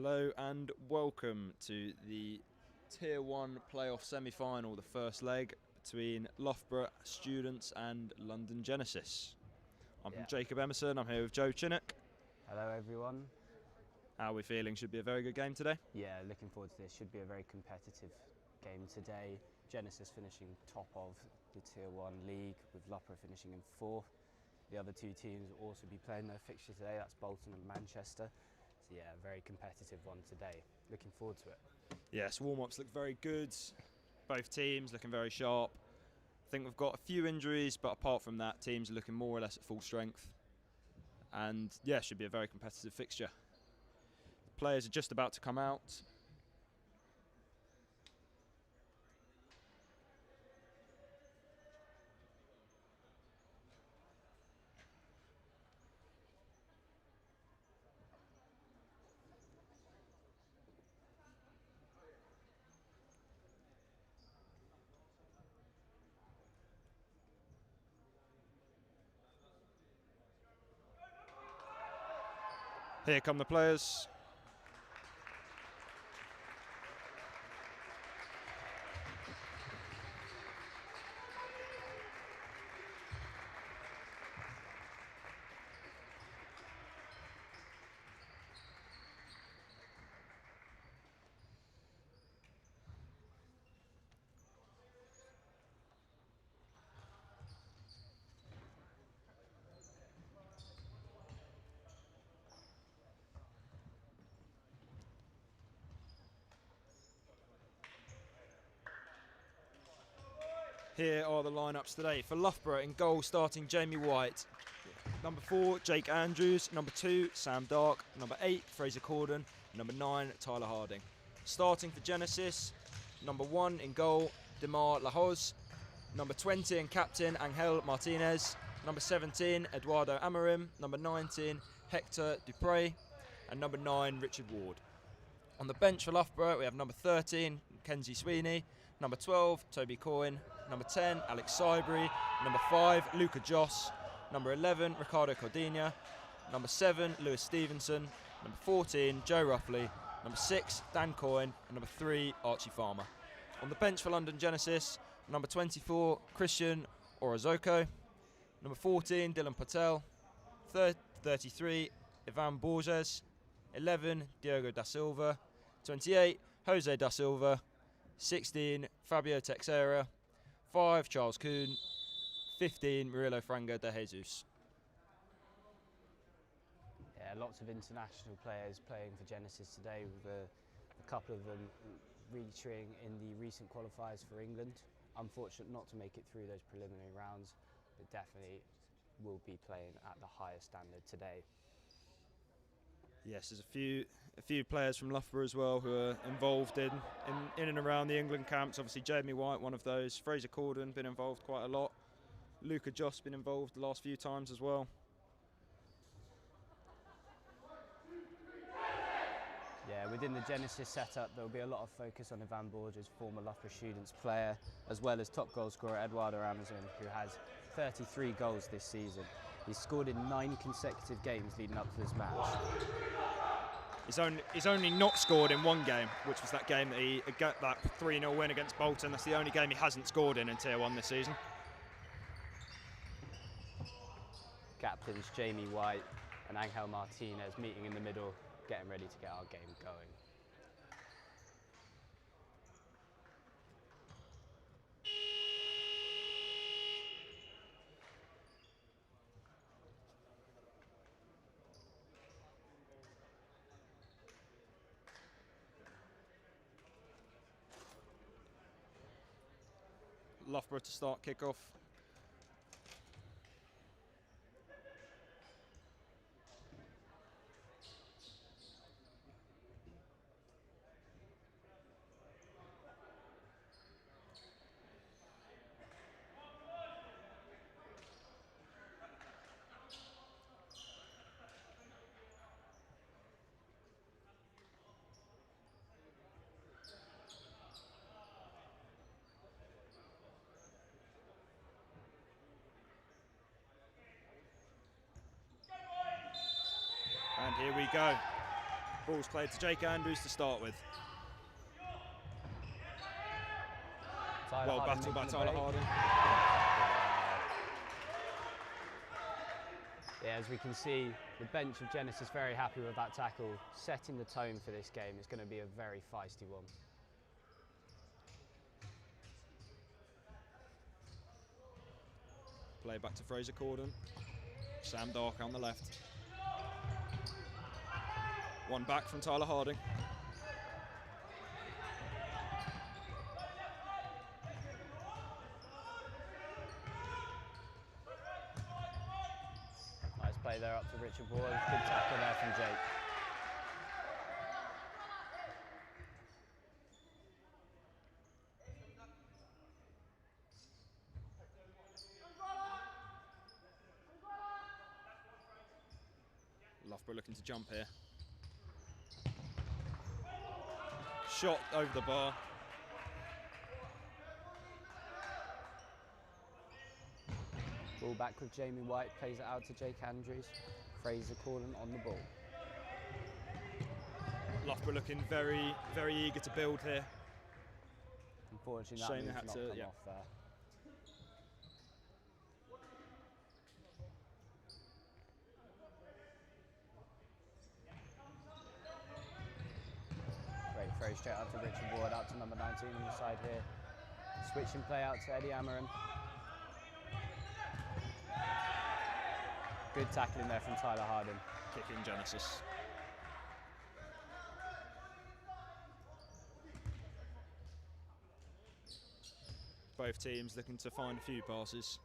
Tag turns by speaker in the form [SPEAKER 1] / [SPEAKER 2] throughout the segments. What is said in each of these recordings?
[SPEAKER 1] Hello and welcome to the Tier 1 playoff semi-final, the first leg between Loughborough Students and London Genesis. I'm Jacob Emerson, I'm here with Joe Chinnock.
[SPEAKER 2] Hello everyone.
[SPEAKER 1] How are we feeling? Should be a very good game today?
[SPEAKER 2] Yeah, looking forward to this. Should be a very competitive game today. Genesis finishing top of the Tier 1 league, with Loughborough finishing in 4th. The other two teams will also be playing their fixture today, that's Bolton and Manchester. So yeah, a very competitive one today. Looking forward to it.
[SPEAKER 1] Yes, warm-ups look very good. Both teams looking very sharp. I think we've got a few injuries, but apart from that, teams are looking more or less at full strength. And yeah, should be a very competitive fixture. The players are just about to come out. Here come the players. Here are the lineups today. For Loughborough, in goal, starting Jamie White. Number 4, Jake Andrews. Number 2, Sam Dark. Number 8, Fraser Corden. Number 9, Tyler Harding. Starting for Genesis, number 1 in goal, Demar Lahoz. Number 20 and captain, Angel Martinez. Number 17, Eduardo Amarim. Number 19, Hector Dupre. And number 9, Richard Ward. On the bench for Loughborough, we have number 13, Kenzie Sweeney. Number 12, Toby Coyne. Number 10, Alex Sybry. Number 5, Luca Joss. Number 11, Ricardo Cordina. Number 7, Lewis Stevenson. Number 14, Joe Ruffley. Number 6, Dan Coyne. And number 3, Archie Farmer. On the bench for London Genesis, number 24, Christian Orozoko. Number 14, Dylan Patel. 33, Ivan Borges. 11, Diogo da Silva. 28, Jose da Silva. 16, Fabio Texeira. 5, Charles Kuhn. 15, Murillo Franga de Jesus.
[SPEAKER 2] Yeah, lots of international players playing for Genesis today, with a couple of them featuring in the recent qualifiers for England. Unfortunate not to make it through those preliminary rounds, but definitely will be playing at the highest standard today.
[SPEAKER 1] Yes, there's a few players from Loughborough as well who are involved in and around the England camps. Obviously, Jamie White, one of those. Fraser Corden been involved quite a lot. Luca Joss been involved the last few times as well.
[SPEAKER 2] Yeah, within the Genesis setup, there will be a lot of focus on Ivan Borges, former Loughborough Students player, as well as top goal scorer Eduardo Amazon, who has 33 goals this season. He's scored in 9 consecutive games leading up to this match.
[SPEAKER 1] He's only not scored in one game, which was that game that he got that 3-0 win against Bolton. That's the only game he hasn't scored in Tier 1 this season.
[SPEAKER 2] Captains Jamie White and Angel Martinez meeting in the middle, getting ready to get our game going.
[SPEAKER 1] Loughborough to start kick-off. And here we go. Ball's played to Jake Andrews to start with. Well battled by Tyler Harding.
[SPEAKER 2] Yeah, as we can see, the bench of Genesis very happy with that tackle, setting the tone for this game. It's going to be a very feisty one.
[SPEAKER 1] Play back to Fraser Corden. Sam Dark on the left. One back from Tyler Harding.
[SPEAKER 2] Nice play there up to Richard Ward. Good tackle there from Jake.
[SPEAKER 1] Loughborough looking to jump here. Shot over the bar.
[SPEAKER 2] Ball back with Jamie White, plays it out to Jake Andrews. Fraser Corden on the ball.
[SPEAKER 1] Loughborough looking very, very eager to build here.
[SPEAKER 2] Unfortunately, that
[SPEAKER 1] Shame they
[SPEAKER 2] move's
[SPEAKER 1] had
[SPEAKER 2] not
[SPEAKER 1] to,
[SPEAKER 2] come
[SPEAKER 1] yeah.
[SPEAKER 2] off there. Great throw straight out to Richard Ward, out to number 19 on the side here. Switching play out to Eddie Amarin. Good tackling there from Tyler Harding.
[SPEAKER 1] Kicking Genesis. Both teams looking to find a few passes.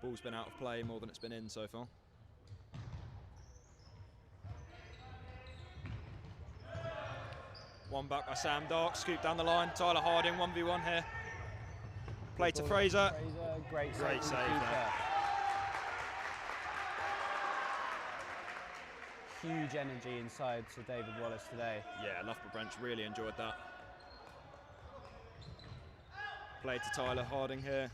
[SPEAKER 1] Ball's been out of play more than it's been in so far. One back by Sam Dark, scoop down the line. Tyler Harding, 1v1 here. Play to Fraser.
[SPEAKER 2] Great
[SPEAKER 1] Great save there.
[SPEAKER 2] Huge energy inside to David Wallace today.
[SPEAKER 1] Yeah, Loughborough bench really enjoyed that. Play to Tyler Harding here.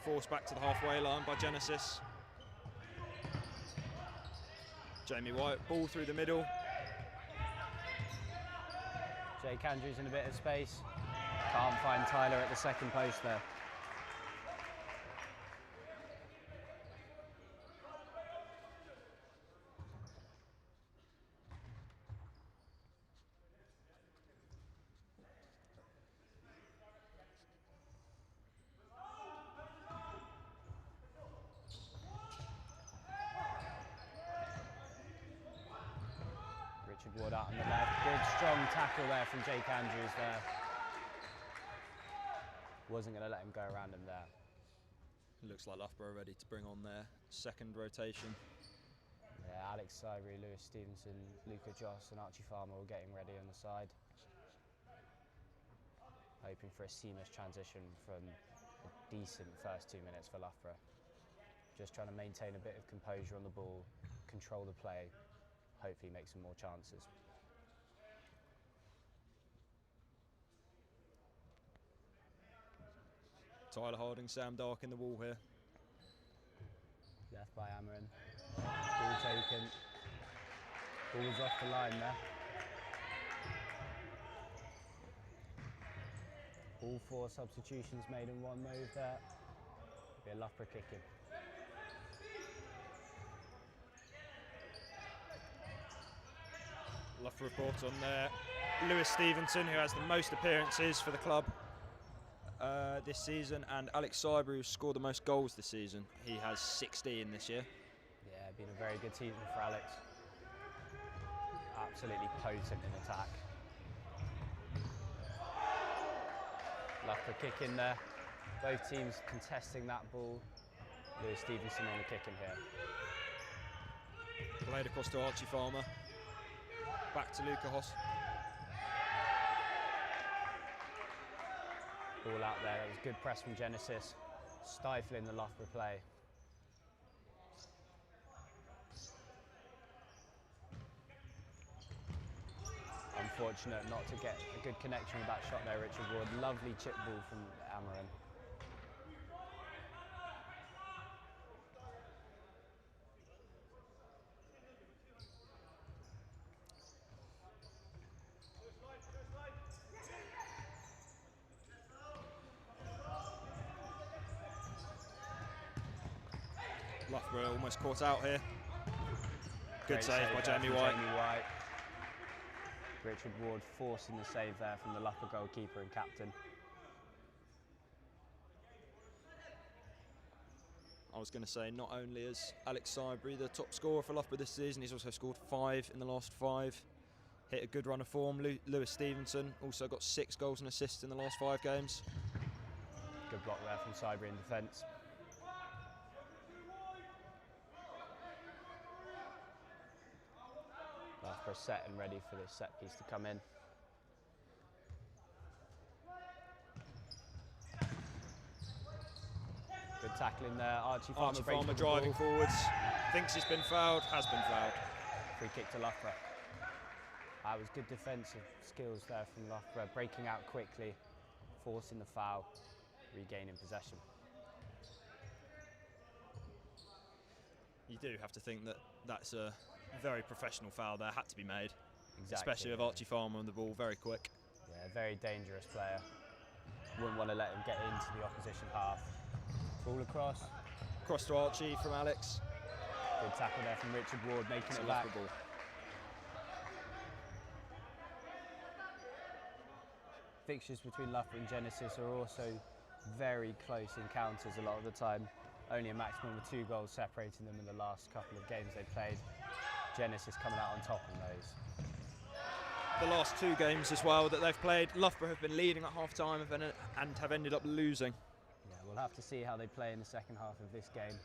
[SPEAKER 1] Forced back to the halfway line by Genesis. Jamie White, ball through the middle.
[SPEAKER 2] Jake Andrews in a bit of space. Can't find Tyler at the second post there. Richard Ward out on the left. Good strong tackle there from Jake Andrews there. Wasn't going to let him go around him there.
[SPEAKER 1] Looks like Loughborough ready to bring on their second rotation.
[SPEAKER 2] Yeah, Alex Sybry, Lewis Stevenson, Luca Joss and Archie Farmer all getting ready on the side. Hoping for a seamless transition from a decent first 2 minutes for Loughborough. Just trying to maintain a bit of composure on the ball, control the play, hopefully make some more chances.
[SPEAKER 1] Tyler Harding, Sam Dark in the wall here.
[SPEAKER 2] Left by Amarin. Ball taken. Ball's off the line there. All 4 substitutions made in one move there. Be a Loughborough kicking.
[SPEAKER 1] Loughborough brought on there Lewis Stevenson, who has the most appearances for the club this season, and Alex Sybry, who scored the most goals this season. He has 16 this year.
[SPEAKER 2] Yeah, been a very good season for Alex. Absolutely potent in attack. Loughborough kick in there. Both teams contesting that ball. Lewis Stevenson on the kick in here.
[SPEAKER 1] Played across to Archie Farmer. Back to Luca Hoss.
[SPEAKER 2] Ball out there. That was good press from Genesis, stifling the Loughborough play. Unfortunate not to get a good connection with that shot there, Richard Ward. Lovely chip ball from Amarin.
[SPEAKER 1] Loughborough almost caught out here. Good
[SPEAKER 2] Great
[SPEAKER 1] save by
[SPEAKER 2] there
[SPEAKER 1] Jamie
[SPEAKER 2] from
[SPEAKER 1] White.
[SPEAKER 2] Jamie White. Richard Ward forcing the save there from the Loughborough goalkeeper and captain.
[SPEAKER 1] I was going to say, not only is Alex Sibry the top scorer for Loughborough this season, he's also scored 5 in the last 5. Hit a good run of form. Lewis Stevenson also got 6 goals and assists in the last 5 games.
[SPEAKER 2] Good block there from Sibry in defence. Loughborough set and ready for this set piece to come in. Good tackling there. Archie Farmer
[SPEAKER 1] driving forwards. Thinks he's been fouled. Has been fouled.
[SPEAKER 2] Free kick to Loughborough. That was good defensive skills there from Loughborough. Breaking out quickly, forcing the foul, regaining possession.
[SPEAKER 1] You do have to think that that's a very professional foul there. Had to be made.
[SPEAKER 2] Exactly,
[SPEAKER 1] Especially with Archie Farmer on the ball very quick.
[SPEAKER 2] Yeah, very dangerous player. Wouldn't want to let him get into the opposition half. Ball across.
[SPEAKER 1] Cross to Archie from Alex.
[SPEAKER 2] Good tackle there from Richard Ward, making
[SPEAKER 1] It's
[SPEAKER 2] it
[SPEAKER 1] a
[SPEAKER 2] back.
[SPEAKER 1] Loughborough ball.
[SPEAKER 2] Fixtures between Loughborough and Genesis are also very close encounters a lot of the time. Only a maximum of 2 goals separating them in the last couple of games they played. Genesis coming out on top in those.
[SPEAKER 1] The last 2 games as well that they've played, Loughborough have been leading at half-time and have ended up losing.
[SPEAKER 2] Yeah, we'll have to see how they play in the second half of this game.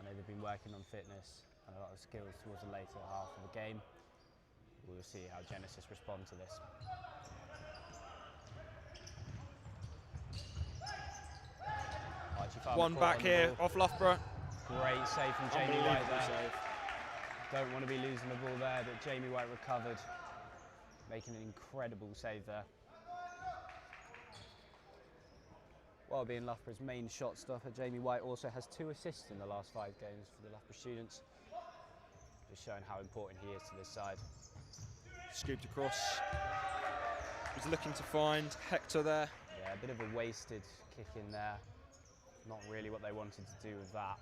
[SPEAKER 2] I know they've been working on fitness and a lot of skills towards the later half of the game. We'll see how Genesis respond to this.
[SPEAKER 1] One back here off Loughborough.
[SPEAKER 2] Great save from Jamie White there.
[SPEAKER 1] Save.
[SPEAKER 2] Don't want to be losing the ball there, but Jamie White recovered, making an incredible save there. While being Loughborough's main shot stopper, Jamie White also has 2 assists in the last 5 games for the Loughborough students. Just showing how important he is to this side.
[SPEAKER 1] Scooped across. He's looking to find Hector there.
[SPEAKER 2] Yeah, a bit of a wasted kick in there. Not really what they wanted to do with that.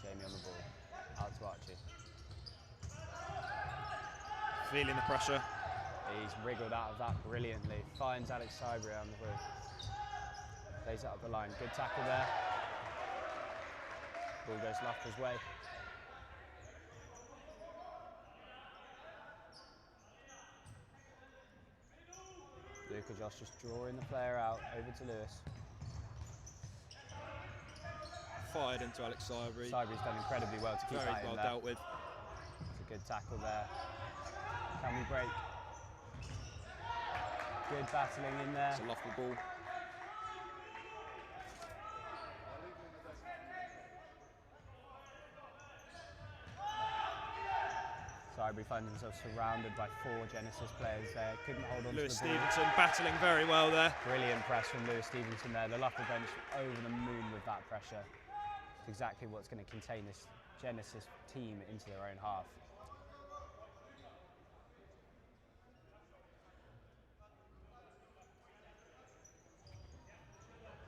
[SPEAKER 2] Jamie on the ball, out to Archie.
[SPEAKER 1] Feeling the pressure.
[SPEAKER 2] He's wriggled out of that brilliantly. Finds Alex Sibry on the hook. Plays it up the line. Good tackle there. Ball goes Loughborough's way. Luca Josh just drawing the player out over to Lewis.
[SPEAKER 1] Fired into Alex Sibry.
[SPEAKER 2] Sibry's done incredibly well to keep
[SPEAKER 1] Very
[SPEAKER 2] that in
[SPEAKER 1] well
[SPEAKER 2] there.
[SPEAKER 1] dealt with.
[SPEAKER 2] It's a good tackle there. Can we break? Good battling in there.
[SPEAKER 1] It's a Loughborough ball.
[SPEAKER 2] Sibry finds himself surrounded by 4 Genesis players there. Couldn't hold on
[SPEAKER 1] Lewis
[SPEAKER 2] to the ball.
[SPEAKER 1] Stevenson battling very well there.
[SPEAKER 2] Brilliant press from Lewis Stevenson there. The Loughborough bench over the moon with that pressure. It's exactly what's going to contain this Genesis team into their own half.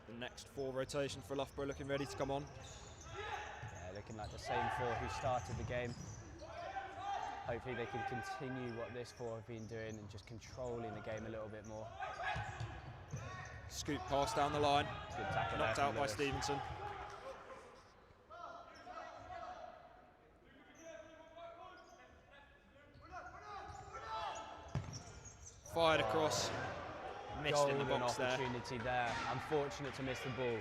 [SPEAKER 1] The next 4 rotation for Loughborough looking ready to come on.
[SPEAKER 2] Yeah, looking like the same 4 who started the game. Hopefully they can continue what this 4 have been doing and just controlling the game a little bit more.
[SPEAKER 1] Scoop pass down the line.
[SPEAKER 2] Good tackle
[SPEAKER 1] Knocked
[SPEAKER 2] there
[SPEAKER 1] out
[SPEAKER 2] from
[SPEAKER 1] by
[SPEAKER 2] Lewis.
[SPEAKER 1] Stevenson. Fired across. Missed in the
[SPEAKER 2] Golden
[SPEAKER 1] box there.
[SPEAKER 2] opportunity there. Unfortunate to miss the ball.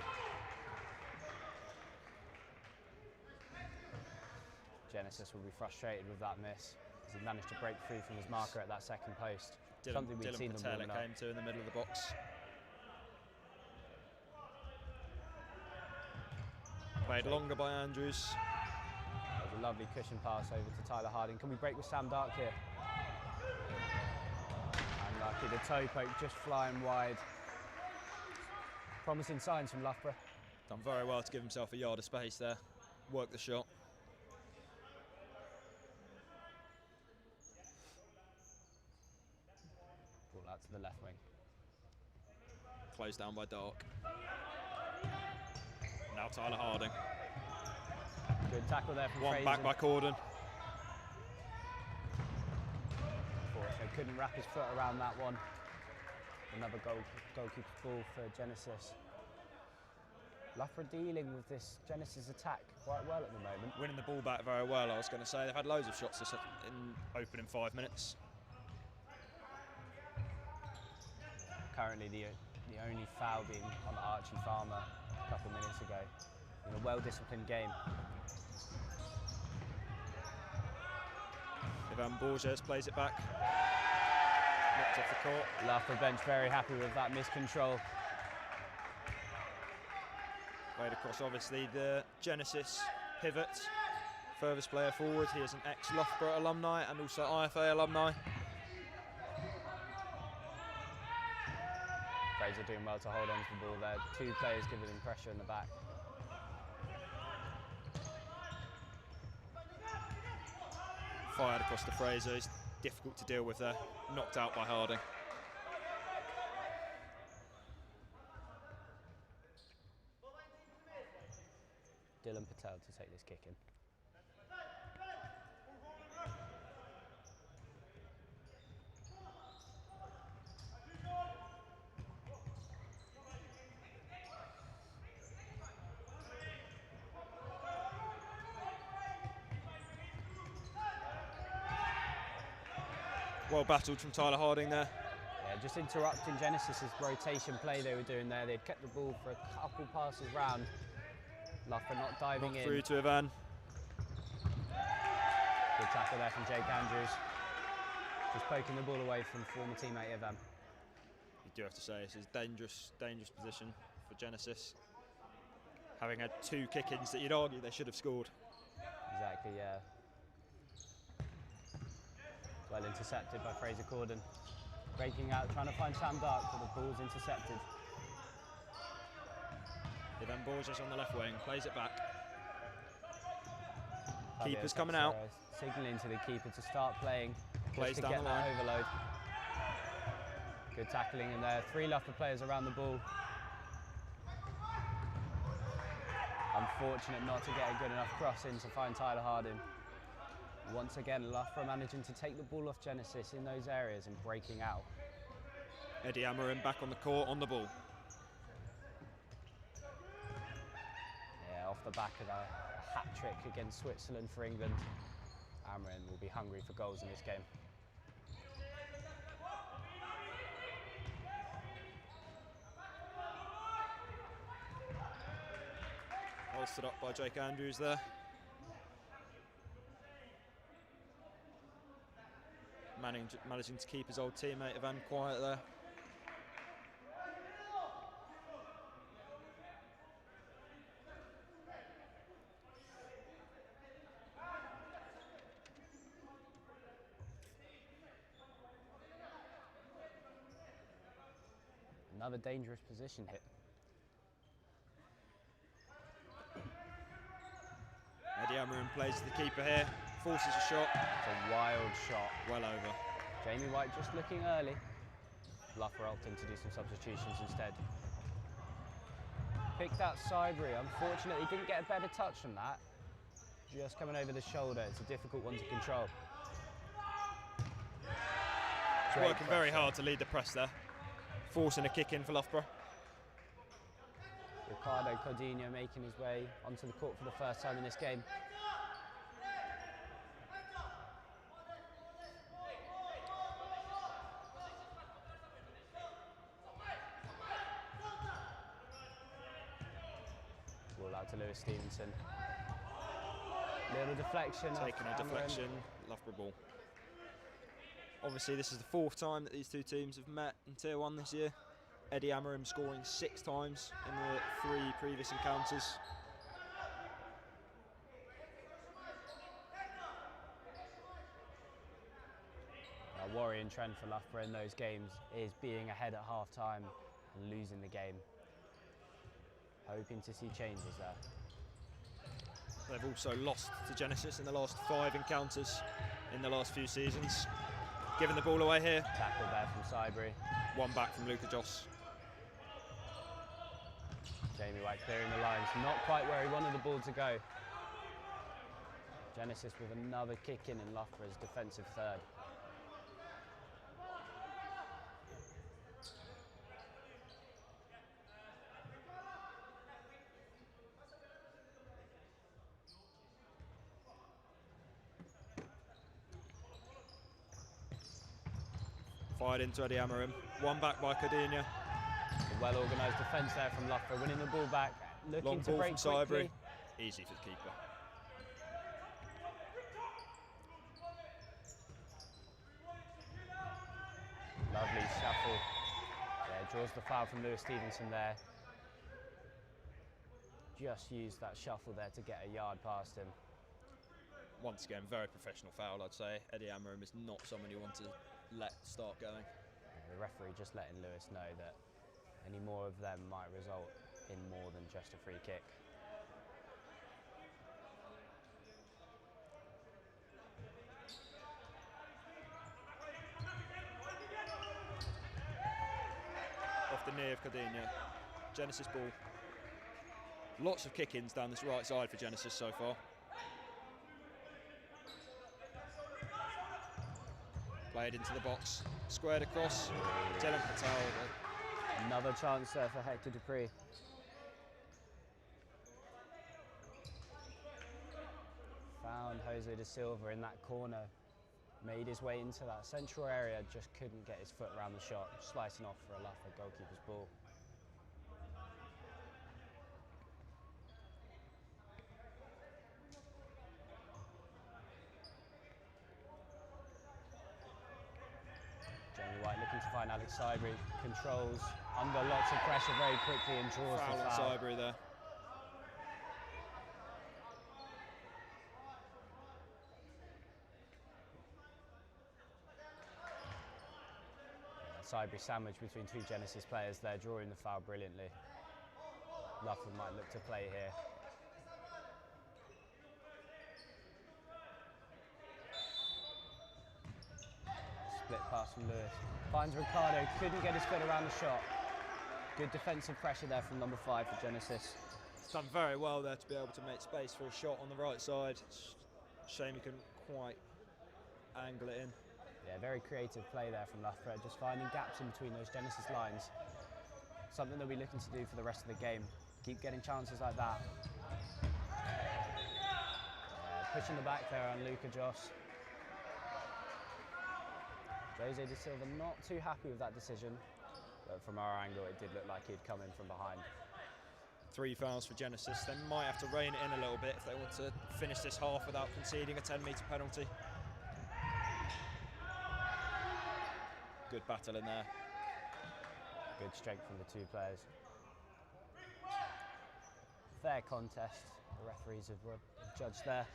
[SPEAKER 2] Genesis will be frustrated with that miss as he managed to break free from his marker at that second post. Something we've seen them
[SPEAKER 1] Patel
[SPEAKER 2] warming up.
[SPEAKER 1] came to in the middle of the box. Played longer by Andrews.
[SPEAKER 2] That was a lovely cushion pass over to Tyler Harding. Can we break with Sam Dark here? Unlucky, the toe poke just flying wide. Promising signs from Loughborough.
[SPEAKER 1] Done very well to give himself a yard of space there. Worked the shot.
[SPEAKER 2] Ball out to the left wing.
[SPEAKER 1] Closed down by Dark. Now Tyler Harding.
[SPEAKER 2] Good tackle there from
[SPEAKER 1] One
[SPEAKER 2] Fraser.
[SPEAKER 1] back by Corden.
[SPEAKER 2] Unfortunately, couldn't wrap his foot around that one. Another goalkeeper's ball for Genesis. Loughborough dealing with this Genesis attack quite well at the moment.
[SPEAKER 1] Winning the ball back very well, I was going to say. They've had loads of shots in opening 5 minutes.
[SPEAKER 2] Currently the only foul being on Archie Farmer a couple of minutes ago. In a well-disciplined game.
[SPEAKER 1] Ivan Borges plays it back. Knocked off the court.
[SPEAKER 2] Loughborough bench very happy with that miscontrol.
[SPEAKER 1] Played across, obviously, the Genesis pivot. Furthest player forward. He is an ex-Loughborough alumni and also IFA alumni.
[SPEAKER 2] Fraser doing well to hold on to the ball there. 2 players giving him pressure in the back.
[SPEAKER 1] Fired across to Fraser. It's difficult to deal with there. Knocked out by Harding.
[SPEAKER 2] Dylan Patel to take this kick in.
[SPEAKER 1] Well battled from Tyler Harding there.
[SPEAKER 2] Yeah, just interrupting Genesis's rotation play they were doing there. They'd kept the ball for a couple passes round. Loughborough not diving in.
[SPEAKER 1] Through to Ivan.
[SPEAKER 2] Good tackle there from Jake Andrews. Just poking the ball away from former teammate Ivan.
[SPEAKER 1] You do have to say this is a dangerous position for Genesis. Having had 2 kick-ins that you'd argue they should have scored.
[SPEAKER 2] Exactly, yeah. Well intercepted by Fraser Corden. Breaking out, trying to find Sam Dark, but the ball's intercepted.
[SPEAKER 1] Ivan Borges on the left wing, plays it back.
[SPEAKER 2] Fabio
[SPEAKER 1] Keeper's coming out.
[SPEAKER 2] Signalling to the keeper to start playing.
[SPEAKER 1] Plays
[SPEAKER 2] just to
[SPEAKER 1] down
[SPEAKER 2] get
[SPEAKER 1] the
[SPEAKER 2] that
[SPEAKER 1] line.
[SPEAKER 2] overload. Good tackling in there. 3 Loughborough players around the ball. Unfortunate not to get a good enough cross in to find Tyler Harding. Once again, Loughborough managing to take the ball off Genesis in those areas and breaking out.
[SPEAKER 1] Eddie Amarin back on the court, on the ball.
[SPEAKER 2] Yeah, off the back of a hat-trick against Switzerland for England. Amarin will be hungry for goals in this game.
[SPEAKER 1] Holstered up by Jake Andrews there. Managing to keep his old teammate Ivan quiet there.
[SPEAKER 2] Another dangerous position hit.
[SPEAKER 1] Eddie Amarin plays to the keeper here, forces a shot.
[SPEAKER 2] It's a wild shot.
[SPEAKER 1] Well over.
[SPEAKER 2] Jamie White just looking early. Loughborough opting to do some substitutions instead. Picked out Sidebury. Unfortunately, didn't get a better touch from that. Just coming over the shoulder. It's a difficult one to control.
[SPEAKER 1] He's working very hard to lead the press there. Forcing a kick in for Loughborough.
[SPEAKER 2] Ricardo Cordino making his way onto the court for the first time in this game. Ball out to Lewis Stevenson. Little deflection.
[SPEAKER 1] Taking a deflection, Loughborough ball. Obviously, this is the 4th time that these 2 teams have met in Tier 1 this year. Eddie Amarim scoring 6 times in the 3 previous encounters.
[SPEAKER 2] A worrying trend for Loughborough in those games is being ahead at half-time and losing the game. Hoping to see changes there.
[SPEAKER 1] They've also lost to Genesis in the last 5 encounters in the last few seasons. Giving the ball away here.
[SPEAKER 2] Tackle there from Sidebury.
[SPEAKER 1] One back from Luca Joss.
[SPEAKER 2] Jamie White clearing the lines, not quite where he wanted the ball to go. Genesis with another kick in Loughborough's defensive third.
[SPEAKER 1] Fired into Eddie Amarim. One back by Cardinia.
[SPEAKER 2] A well-organised defence there from Loughborough, winning the ball back, looking
[SPEAKER 1] Long
[SPEAKER 2] to
[SPEAKER 1] ball
[SPEAKER 2] break
[SPEAKER 1] from
[SPEAKER 2] quickly.
[SPEAKER 1] Sibrey. Easy for the keeper.
[SPEAKER 2] Lovely shuffle. Yeah, draws the foul from Lewis Stevenson there. Just used that shuffle there to get a yard past him.
[SPEAKER 1] Once again, very professional foul, I'd say. Eddie Amarim is not someone you want to let start going.
[SPEAKER 2] The referee just letting Lewis know that any more of them might result in more than just a free kick.
[SPEAKER 1] Off the knee of Cardinia. Genesis ball. Lots of kick-ins down this right side for Genesis so far. Played into the box, squared across. Dylan Patel.
[SPEAKER 2] Another chance there for Hector Dupree. Found Jose da Silva in that corner. Made his way into that central area, just couldn't get his foot around the shot. Slicing off for a Loughborough goalkeeper's ball. Jamie White looking to find Alex Sibrey, controls under lots of pressure very quickly and draws
[SPEAKER 1] Foul
[SPEAKER 2] the
[SPEAKER 1] on
[SPEAKER 2] foul.
[SPEAKER 1] Sibrey there.
[SPEAKER 2] Sibrey sandwiched between two Genesis players there, drawing the foul brilliantly. Loughborough might look to play here. Split pass from Lewis. Finds Ricardo, couldn't get his foot around the shot. Good defensive pressure there from number 5 for Genesis.
[SPEAKER 1] He's done very well there to be able to make space for a shot on the right side. Shame he couldn't quite angle it in.
[SPEAKER 2] Yeah, very creative play there from Loughborough, just finding gaps in between those Genesis lines. Something that we're looking to do for the rest of the game. Keep getting chances like that. Pushing the back there on Luca Joss. Jose da Silva not too happy with that decision, but from our angle it did look like he'd come in from behind.
[SPEAKER 1] 3 fouls for Genesis. They might have to rein it in a little bit if they want to finish this half without conceding a 10-metre penalty. Good battle in there.
[SPEAKER 2] Good strength from the two players. Fair contest, the referees have judged there.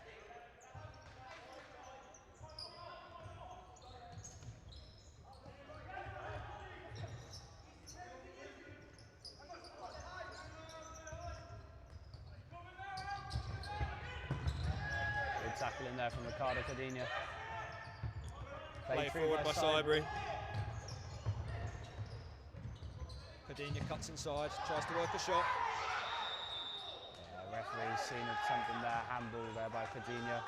[SPEAKER 2] Good tackle in there from Ricardo Cardinia.
[SPEAKER 1] Play forward by Sibrey. Cardinia cuts inside, tries to work a shot.
[SPEAKER 2] Yeah, referee's seen something there, handball there by Cardinia.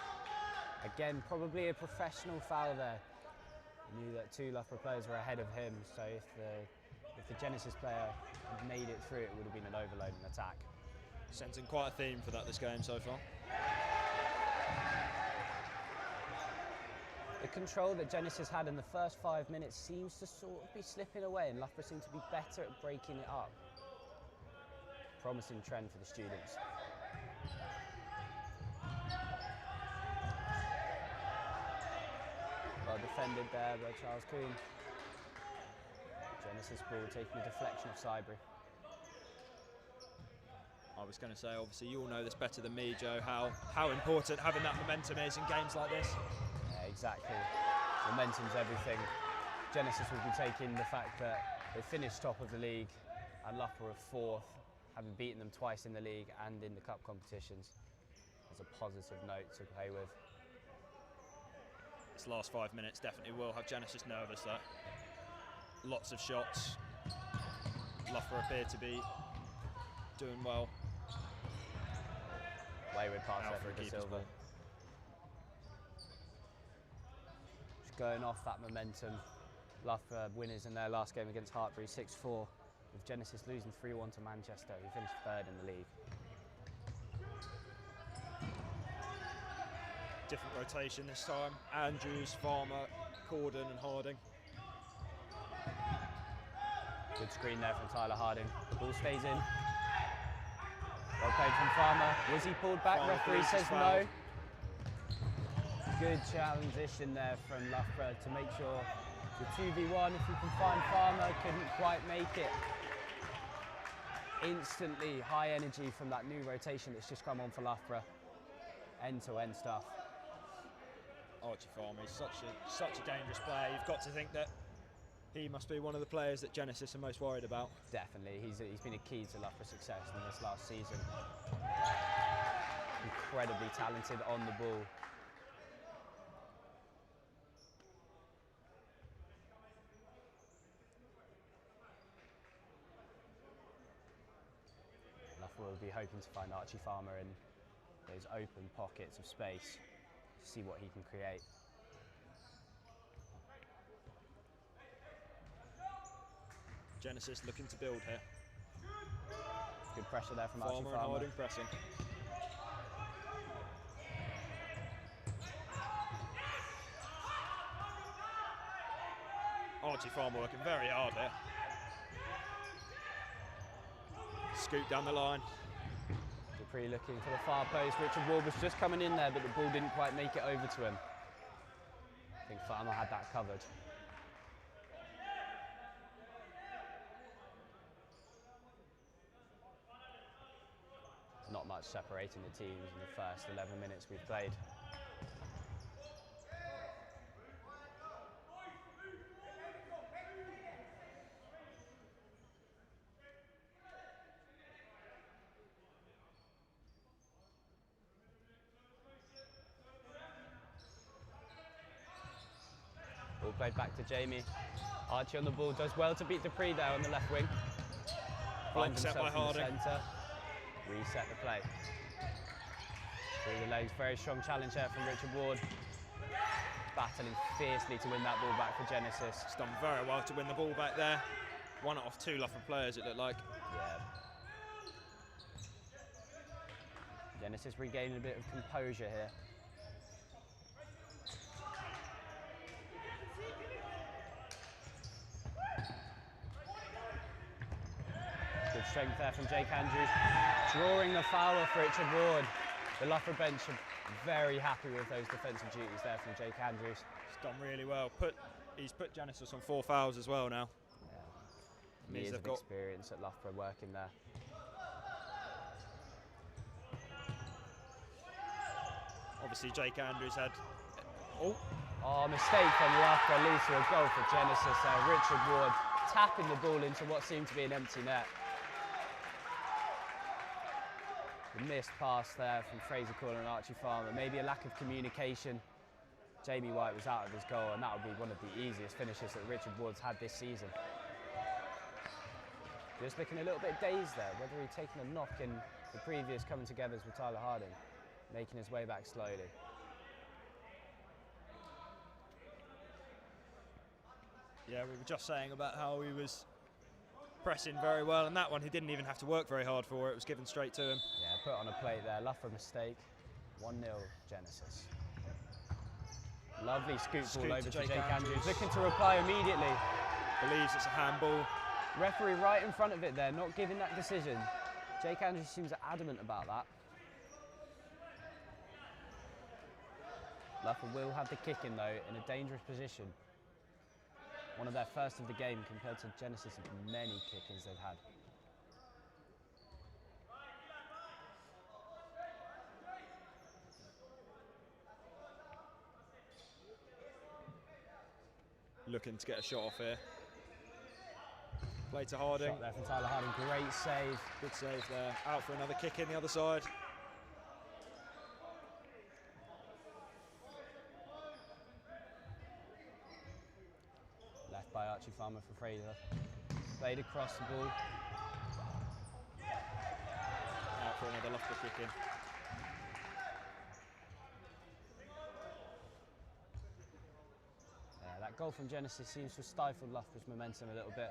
[SPEAKER 2] Again, probably a professional foul there. Knew that 2 Loughborough players were ahead of him, so if the Genesis player had made it through, it would have been an overload and attack.
[SPEAKER 1] Sensing quite a theme for this game so far.
[SPEAKER 2] The control that Genesis had in the first 5 minutes seems to sort of be slipping away, and Loughborough seem to be better at breaking it up. Promising trend for the students. Well defended there by Charles Kuhn. Genesis ball taking a deflection of Sibrey.
[SPEAKER 1] I was going to say, obviously, you all know this better than me, Joe, how important having that momentum is in games like this.
[SPEAKER 2] Yeah, exactly. Momentum's everything. Genesis will be taking the fact that they finished top of the league and Loughborough are 4th, having beaten them twice in the league and in the cup competitions, as a positive note to play with.
[SPEAKER 1] This last 5 minutes definitely will have Genesis nervous though. Lots of shots. Loughborough appear to be doing well.
[SPEAKER 2] Wayward pass
[SPEAKER 1] Out
[SPEAKER 2] there
[SPEAKER 1] for a
[SPEAKER 2] from
[SPEAKER 1] keeper's
[SPEAKER 2] Silva.
[SPEAKER 1] ball.
[SPEAKER 2] Just going off that momentum. Loughborough winners in their last game against Hartbury 6-4, with Genesis losing 3-1 to Manchester, who finished third in the league.
[SPEAKER 1] Different rotation this time. Andrews, Farmer, Corden and Harding.
[SPEAKER 2] Good screen there from Tyler Harding. The ball stays in. Well played from Farmer. Was he pulled back?
[SPEAKER 1] Farmer
[SPEAKER 2] Referee
[SPEAKER 1] believes
[SPEAKER 2] says
[SPEAKER 1] he's
[SPEAKER 2] no.
[SPEAKER 1] fouled.
[SPEAKER 2] Good transition there from Loughborough to make sure the 2v1, if you can find Farmer, couldn't quite make it. Instantly high energy from that new rotation that's just come on for Loughborough. End-to-end stuff.
[SPEAKER 1] Archie Farmer is such a dangerous player. You've got to think that he must be one of the players that Genesis are most worried about.
[SPEAKER 2] Definitely, he's been a key to Loughborough's success in this last season. Incredibly talented on the ball. Loughborough will be hoping to find Archie Farmer in those open pockets of space, see what he can create.
[SPEAKER 1] Genesis looking to build here.
[SPEAKER 2] Good pressure there from Archie
[SPEAKER 1] Farmer and
[SPEAKER 2] Farmer.
[SPEAKER 1] Harding pressing. Archie Farmer working very hard here. Scoop down the line.
[SPEAKER 2] Dupree looking for the far post. Richard Ward was just coming in there, but the ball didn't quite make it over to him. I think Farmer had that covered. Not much separating the teams in the first 11 minutes we've played. Ball played back to Jamie. Archie on the ball, does well to beat Dupree there on the left wing. Finds
[SPEAKER 1] Set
[SPEAKER 2] himself
[SPEAKER 1] by
[SPEAKER 2] in the
[SPEAKER 1] Harding.
[SPEAKER 2] centre. Reset the play. Through the legs, very strong challenge there from Richard Ward. Battling fiercely to win that ball back for Genesis.
[SPEAKER 1] He's done very well to win the ball back there. Won it off two Loughborough players, it looked like.
[SPEAKER 2] Yeah. Genesis regaining a bit of composure here. Good strength there from Jake Andrews. Drawing the foul off Richard Ward. The Loughborough bench are very happy with those defensive duties there from Jake Andrews.
[SPEAKER 1] He's done really well. He's put Genesis on 4 fouls as well now.
[SPEAKER 2] Yeah. Years
[SPEAKER 1] they've
[SPEAKER 2] of
[SPEAKER 1] got-
[SPEAKER 2] experience at Loughborough working there.
[SPEAKER 1] Obviously Jake Andrews had...
[SPEAKER 2] Oh, mistake from Loughborough leads to a goal for Genesis there. Richard Ward tapping the ball into what seemed to be an empty net. The missed pass there from Fraser Corner and Archie Farmer. Maybe a lack of communication. Jamie White was out of his goal, and that would be one of the easiest finishes that Richard Ward's had this season. Just looking a little bit dazed there, whether he'd taken a knock in the previous coming togethers with Tyler Harding, making his way back slowly.
[SPEAKER 1] Yeah, we were just saying about how he was pressing very well, and that one he didn't even have to work very hard for. It was given straight to him.
[SPEAKER 2] Yeah, put on a plate there. Loughborough mistake. 1-0 Genesis. Lovely scoop
[SPEAKER 1] Scoop
[SPEAKER 2] ball
[SPEAKER 1] to
[SPEAKER 2] over to
[SPEAKER 1] Jake
[SPEAKER 2] Jake Andrews.
[SPEAKER 1] Andrews.
[SPEAKER 2] Looking to reply immediately.
[SPEAKER 1] Believes it's a handball.
[SPEAKER 2] Referee right in front of it there, not giving that decision. Jake Andrews seems adamant about that. Loughborough will have the kick in though, in a dangerous position. One of their first of the game compared to Genesis of many kick-ins they've had.
[SPEAKER 1] Looking to get a shot off here. Play to Harding.
[SPEAKER 2] Shot there from Tyler Harding, great save.
[SPEAKER 1] Good save there. Out for another kick in the other side.
[SPEAKER 2] Left by Archie Farmer for Fraser. Played across the ball.
[SPEAKER 1] for another Loughborough kick in.
[SPEAKER 2] That goal from Genesis seems to have stifled Loughborough's momentum a little bit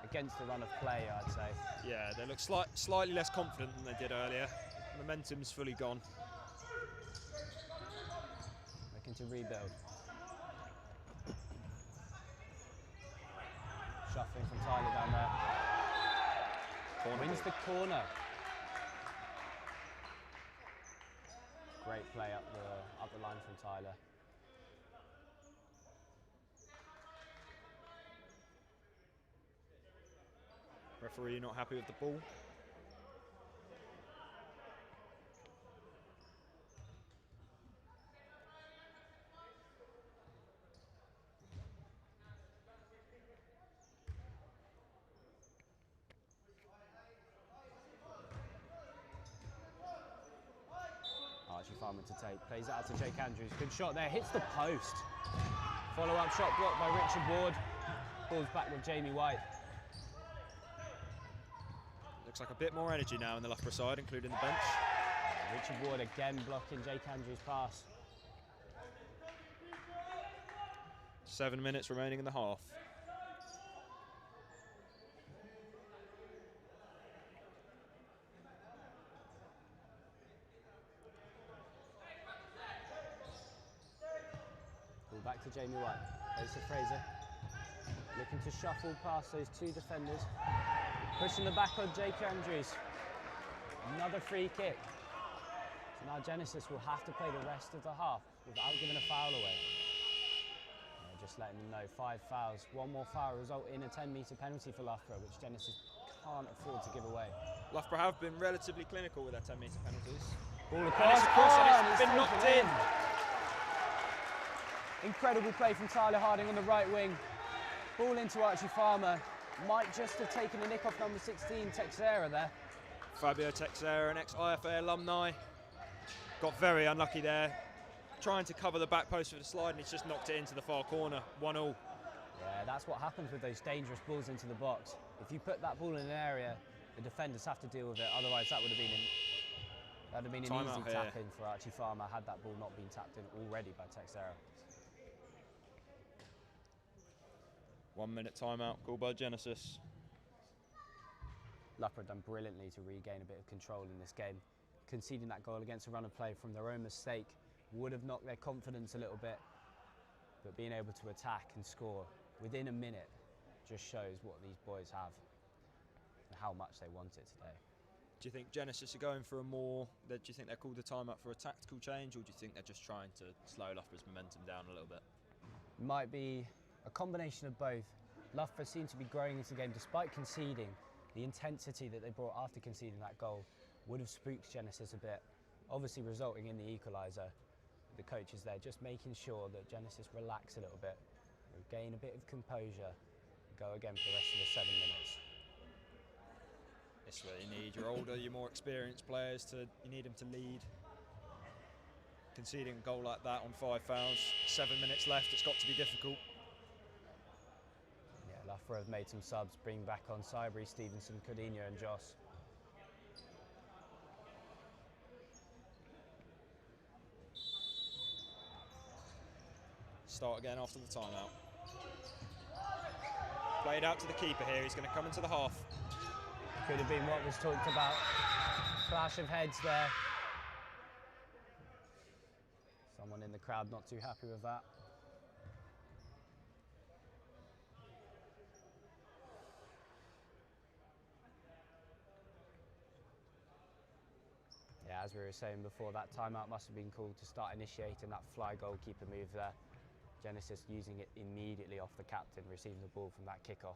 [SPEAKER 2] against the run of play, I'd say.
[SPEAKER 1] Yeah, they look slightly less confident than they did earlier. Momentum's fully gone.
[SPEAKER 2] Looking to rebuild. Shuffling from Tyler down there.
[SPEAKER 1] Corner
[SPEAKER 2] Wins
[SPEAKER 1] ball.
[SPEAKER 2] the corner. Great play up the line from Tyler.
[SPEAKER 1] Referee not happy with the ball.
[SPEAKER 2] Archie Farmer to take, plays it out to Jake Andrews. Good shot there, hits the post. Follow-up shot blocked by Richard Ward. Balls back with Jamie White.
[SPEAKER 1] Looks like a bit more energy now in the Loughborough side, including the bench.
[SPEAKER 2] Richard Ward again blocking Jake Andrews' pass.
[SPEAKER 1] 7 minutes remaining in the half.
[SPEAKER 2] Ball back to Jamie White. Plays to Fraser. Looking to shuffle past those two defenders. Pushing the back on Jake Andrews. Another free kick. So now Genesis will have to play the rest of the half without giving a foul away. Just letting them know, 5 fouls. One more foul result in a 10-metre penalty for Loughborough, which Genesis can't afford to give away.
[SPEAKER 1] Loughborough have been relatively clinical with their 10-metre penalties.
[SPEAKER 2] Ball across,
[SPEAKER 1] and it's been knocked in.
[SPEAKER 2] Incredible play from Tyler Harding on the right wing. Ball into Archie Farmer. Might just have taken a nick off number 16, Texera there.
[SPEAKER 1] Fabio Texera, an ex-IFA alumni. Got very unlucky there. Trying to cover the back post with a slide, and he's just knocked it into the far corner. 1-1.
[SPEAKER 2] Yeah, that's what happens with those dangerous balls into the box. If you put that ball in an area, the defenders have to deal with it. Otherwise, that would have been an easy tap in for Archie Farmer had that ball not been tapped in already by Texera.
[SPEAKER 1] 1 minute timeout called by Genesis.
[SPEAKER 2] Loughborough done brilliantly to regain a bit of control in this game. Conceding that goal against a run of play from their own mistake would have knocked their confidence a little bit, but being able to attack and score within a minute just shows what these boys have and how much they want it today.
[SPEAKER 1] Do you think Genesis are going for a more, do you think they're called the timeout for a tactical change, or do you think they're just trying to slow Loughborough's momentum down a little bit?
[SPEAKER 2] Might be a combination of both. Loughborough seem to be growing into the game despite conceding. The intensity that they brought after conceding that goal would have spooked Genesis a bit, obviously resulting in the equaliser. The coach is there just making sure that Genesis relax a little bit, regain a bit of composure, and go again for the rest of the 7 minutes.
[SPEAKER 1] This is what you need. You're older, you're more experienced players, you need them to lead. Conceding a goal like that on 5 fouls, 7 minutes left, it's got to be difficult.
[SPEAKER 2] Yeah, Loughborough have made some subs, bring back on Cybury, Stevenson, Codinho and Joss.
[SPEAKER 1] Start again after the timeout. Played out to the keeper here, he's going to come into the half.
[SPEAKER 2] Could have been what was talked about. Clash of heads there. Someone in the crowd not too happy with that. Yeah, as we were saying before, that timeout must have been called to start initiating that fly goalkeeper move there. Genesis using it immediately off the captain, receiving the ball from that kickoff.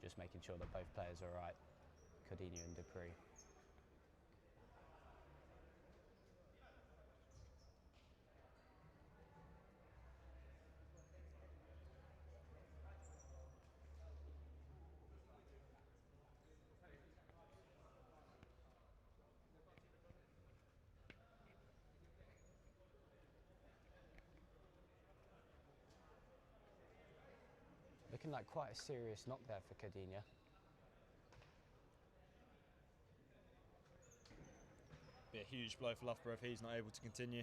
[SPEAKER 2] Just making sure that both players are right, Codinho and Dupree. looking like quite a serious knock there for Cardinia.
[SPEAKER 1] Be a huge blow for Loughborough if he's not able to continue.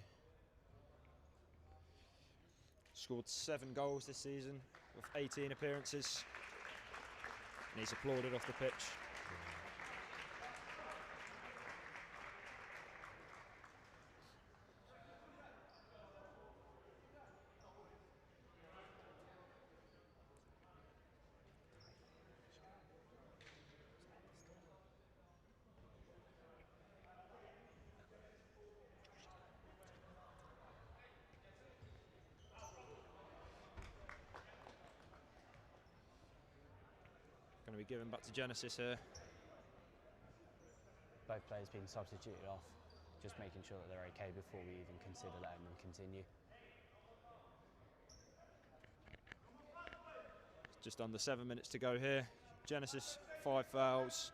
[SPEAKER 1] Scored 7 goals this season with 18 appearances, and he's applauded off the pitch. Going to be given back to Genesis here.
[SPEAKER 2] Both players being substituted off, just making sure that they're okay before we even consider letting them continue.
[SPEAKER 1] Just under 7 minutes to go here. Genesis 5 fouls.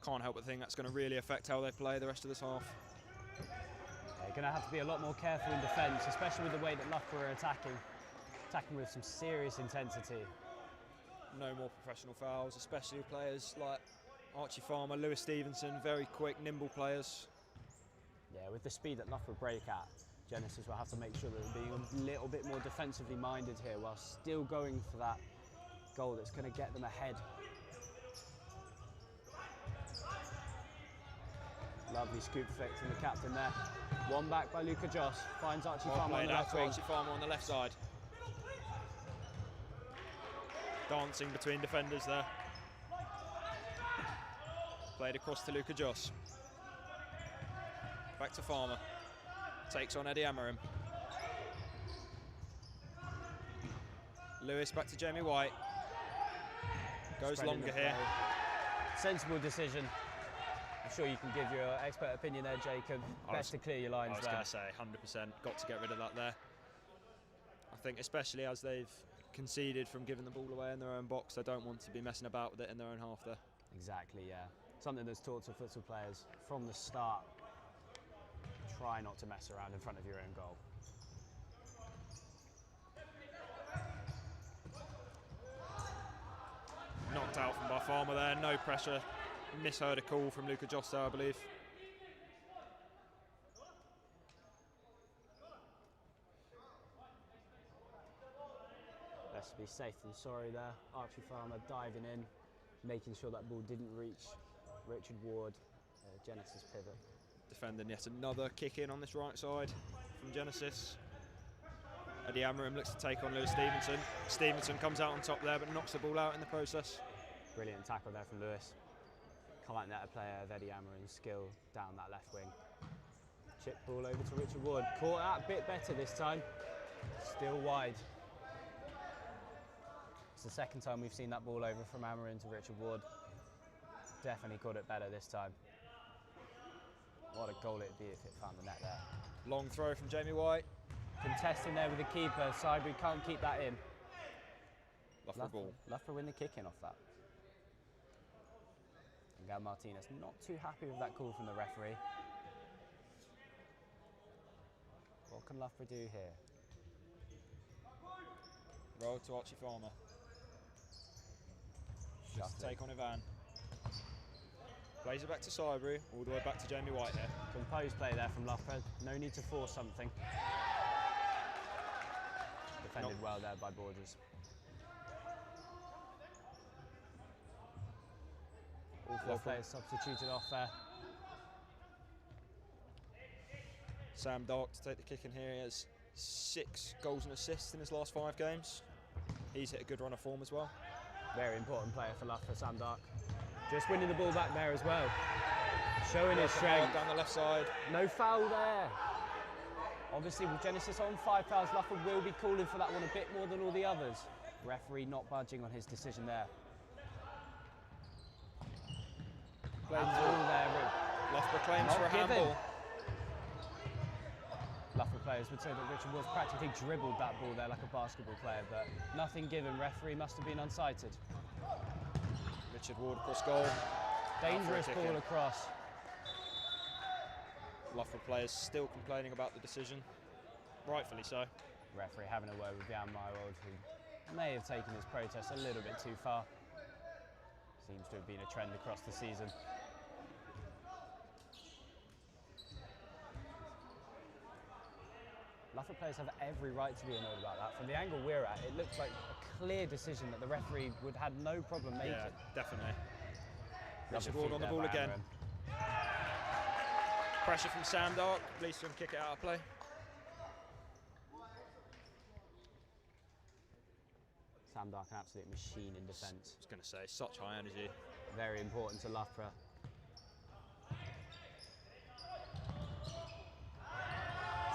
[SPEAKER 1] Can't help but think that's going to really affect how they play the rest of this half.
[SPEAKER 2] They're going to have to be a lot more careful in defence, especially with the way that Loughborough are attacking with some serious intensity.
[SPEAKER 1] No more professional fouls, especially with players like Archie Farmer, Lewis Stevenson, very quick, nimble players.
[SPEAKER 2] Yeah, with the speed that Loughborough break at, Genesis will have to make sure that they're being a little bit more defensively minded here while still going for that goal that's going to get them ahead. Lovely scoop flick from the captain there. One back by Luca Joss, finds Archie Farmer on the left wing.
[SPEAKER 1] Archie Farmer on the left side. Dancing between defenders there. Played across to Luca Joss. Back to Farmer. Takes on Eddie Amarim. Lewis back to Jamie White. Goes longer here.
[SPEAKER 2] Sensible decision. I'm sure you can give your expert opinion there, Jacob. Best to clear your lines there.
[SPEAKER 1] I was going to say 100%. Got to get rid of that there. I think especially as they've conceded from giving the ball away in their own box, they don't want to be messing about with it in their own half there.
[SPEAKER 2] Exactly, yeah. Something that's taught to futsal players from the start. Try not to mess around in front of your own goal.
[SPEAKER 1] Knocked out from by Farmer there, no pressure. Misheard a call from Luca Joss there, I believe.
[SPEAKER 2] Best to be safe than sorry there. Archie Farmer diving in, making sure that ball didn't reach Richard Ward, Genesis pivot.
[SPEAKER 1] Defending yet another kick in on this right side from Genesis. Eddie Amarim looks to take on Lewis Stevenson. Stevenson comes out on top there but knocks the ball out in the process.
[SPEAKER 2] Brilliant tackle there from Lewis. Can't let a player of Eddie Amarim's skill down that left wing. Chip ball over to Richard Ward. Caught that a bit better this time. Still wide. It's the second time we've seen that ball over from Amarim to Richard Ward. Definitely caught it better this time. What a goal it'd be if it found the net there.
[SPEAKER 1] Long throw from Jamie White.
[SPEAKER 2] Contesting there with the keeper. Saibu can't keep that in.
[SPEAKER 1] Loughborough ball.
[SPEAKER 2] Loughborough win the kick in off that. And Gab Martinez not too happy with that call from the referee. What can Loughborough do here?
[SPEAKER 1] Roll to Archie Farmer. Just to take on Ivan. Plays it back to Saibu, all the way back to Jamie White here.
[SPEAKER 2] Composed play there from Loughborough. No need to force something. Defended well there by Borders. All 4 players substituted off there.
[SPEAKER 1] Sam Dark to take the kick in here. He has 6 goals and assists in his last 5 games. He's hit a good run of form as well.
[SPEAKER 2] Very important player for Loughborough, Sam Dark. Just winning the ball back there as well. Showing his strength.
[SPEAKER 1] Down the left side.
[SPEAKER 2] No foul there. Obviously with Genesis on 5 fouls, Loughborough will be calling for that one a bit more than all the others. Referee not budging on his decision there. Handball there.
[SPEAKER 1] Loughborough claims for a handball.
[SPEAKER 2] Loughborough players would say that Richard Ward's practically dribbled that ball there like a basketball player, but nothing given. Referee must have been unsighted.
[SPEAKER 1] Richard Ward across goal.
[SPEAKER 2] Dangerous ball across.
[SPEAKER 1] Loughborough players still complaining about the decision. Rightfully so.
[SPEAKER 2] Referee having a word with Jan Myrold, who may have taken his protest a little bit too far. Seems to have been a trend across the season. Loughborough players have every right to be annoyed about that. From the angle we're at, it looks like a clear decision that the referee would have had no problem making.
[SPEAKER 1] Yeah, definitely.
[SPEAKER 2] Lovely
[SPEAKER 1] Richard Ward
[SPEAKER 2] feet
[SPEAKER 1] on the
[SPEAKER 2] there
[SPEAKER 1] ball
[SPEAKER 2] by
[SPEAKER 1] again.
[SPEAKER 2] Amram.
[SPEAKER 1] Pressure from Sam Dark. Please to kick it out of play.
[SPEAKER 2] Sam Dark, an absolute machine in defence.
[SPEAKER 1] I was going to say, such high energy.
[SPEAKER 2] Very important to Loughborough.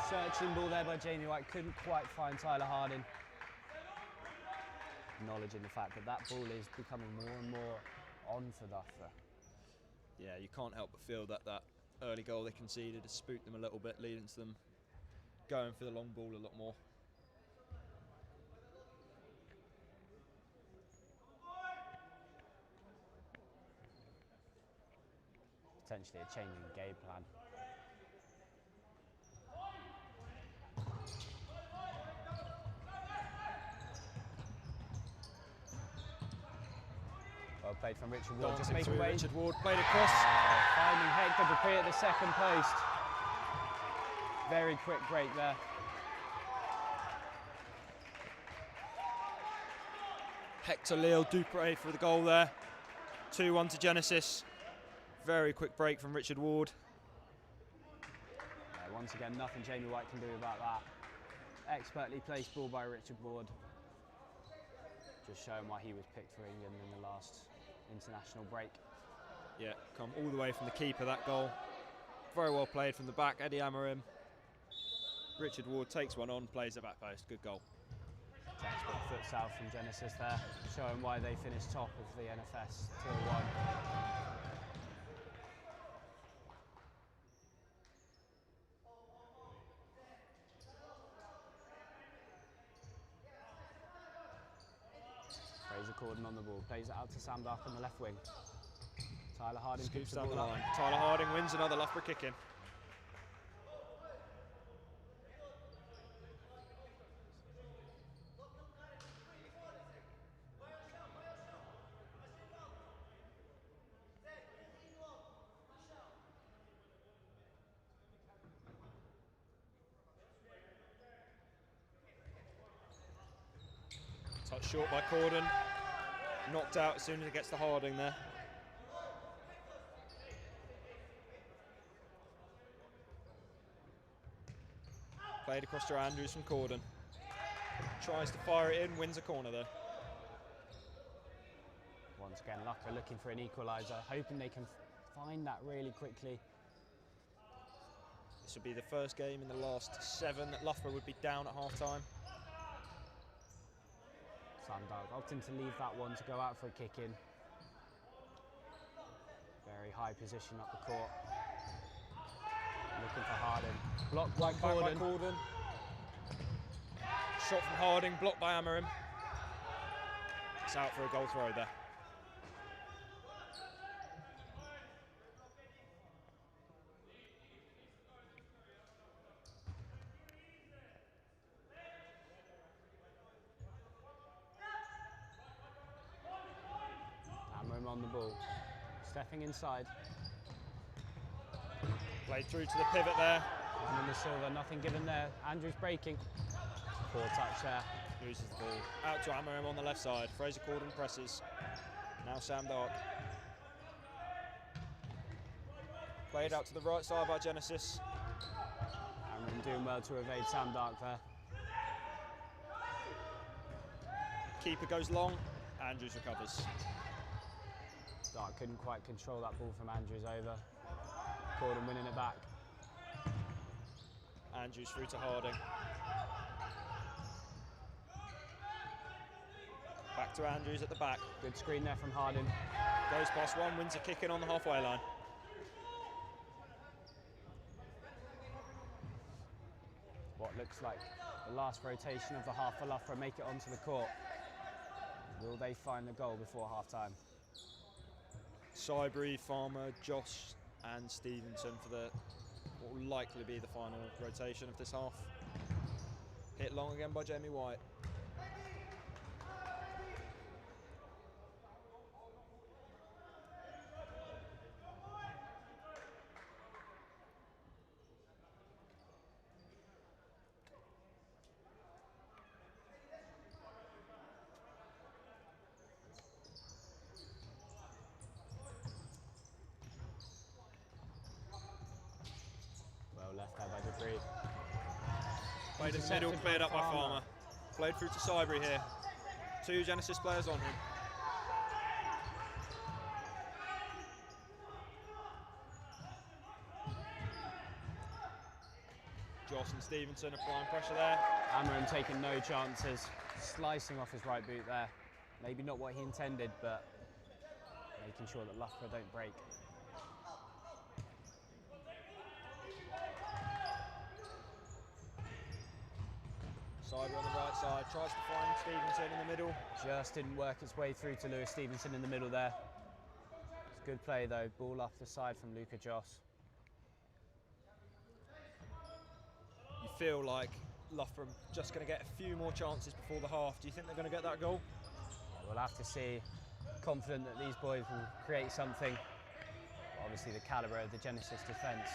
[SPEAKER 2] Searching ball there by Jamie White, couldn't quite find Tyler Harding. Acknowledging the fact that that ball is becoming more and more on for Loughborough.
[SPEAKER 1] Yeah, you can't help but feel that that early goal they conceded has spooked them a little bit, leading to them going for the long ball a lot more.
[SPEAKER 2] Potentially a changing game plan. Well played from Richard Ward, just making way.
[SPEAKER 1] Richard Ward played across.
[SPEAKER 2] Finding Hector Dupree at the second post. Very quick break there.
[SPEAKER 1] Hector Leo Dupre for the goal there. 2-1 to Genesis. Very quick break from Richard Ward.
[SPEAKER 2] Once again, nothing Jamie White can do about that. Expertly placed ball by Richard Ward. Just showing why he was picked for England in the last international break.
[SPEAKER 1] Yeah, come all the way from the keeper, that goal. Very well played from the back, Eddie Amarim. Richard Ward takes one on, plays the back post, good goal.
[SPEAKER 2] Textbook futsal from Genesis there, showing why they finished top of the NFS Tier 1. Fraser Corden on the ball, plays it out to Sam Dark on the left wing. Tyler Harding
[SPEAKER 1] Scoops
[SPEAKER 2] picks the
[SPEAKER 1] down the
[SPEAKER 2] ball up.
[SPEAKER 1] line. Tyler Harding wins another Loughborough kick-in. Touch short by Corden. Knocked out as soon as it gets to Harding there. Played across to Andrews from Corden. Tries to fire it in, wins a corner there.
[SPEAKER 2] Once again, Loughborough looking for an equaliser, hoping they can find that really quickly.
[SPEAKER 1] This would be the first game in the last 7 that Loughborough would be down at half-time.
[SPEAKER 2] Sam Dark opting to leave that one to go out for a kick-in. Very high position up the court. Looking for Harding. Blocked by Corden.
[SPEAKER 1] Shot from Harding, blocked by Amarim. It's out for a goal throw there.
[SPEAKER 2] Amarim on the ball. Stepping inside.
[SPEAKER 1] Played through to the pivot there.
[SPEAKER 2] And in the silver, nothing given there. Andrews breaking. Poor touch there.
[SPEAKER 1] Loses the ball. Out to Amarim on the left side. Fraser Corden presses. Now Sam Dark. Played out to the right side by Genesis.
[SPEAKER 2] Amarim doing well to evade Sam Dark there.
[SPEAKER 1] Keeper goes long. Andrews recovers.
[SPEAKER 2] Dark couldn't quite control that ball from Andrews over. Corden winning it back.
[SPEAKER 1] Andrews through to Harding. Back to Andrews at the back.
[SPEAKER 2] Good screen there from Harding.
[SPEAKER 1] Goes past one, wins a kick in on the halfway line.
[SPEAKER 2] What looks like the last rotation of the half for Loughborough make it onto the court. Will they find the goal before half-time?
[SPEAKER 1] Cybury, Farmer, Josh and Stevenson for what will likely be the final rotation of this half. Hit long again by Jamie White.
[SPEAKER 2] free.
[SPEAKER 1] Played in the middle, cleared up by Farmer. Played through to Cybury here. 2 Genesis players on him. Joss and Stevenson applying pressure there.
[SPEAKER 2] Amram taking no chances, slicing off his right boot there. Maybe not what he intended, but making sure that Loughborough don't break.
[SPEAKER 1] Cyber on the right side, tries to find Stevenson in the middle.
[SPEAKER 2] Just didn't work its way through to Lewis Stevenson in the middle there. It's good play though, ball off the side from Luca Joss.
[SPEAKER 1] You feel like Loughborough just going to get a few more chances before the half. Do you think they're going to get that goal?
[SPEAKER 2] We'll have to see. Confident that these boys will create something. Obviously the calibre of the Genesis defence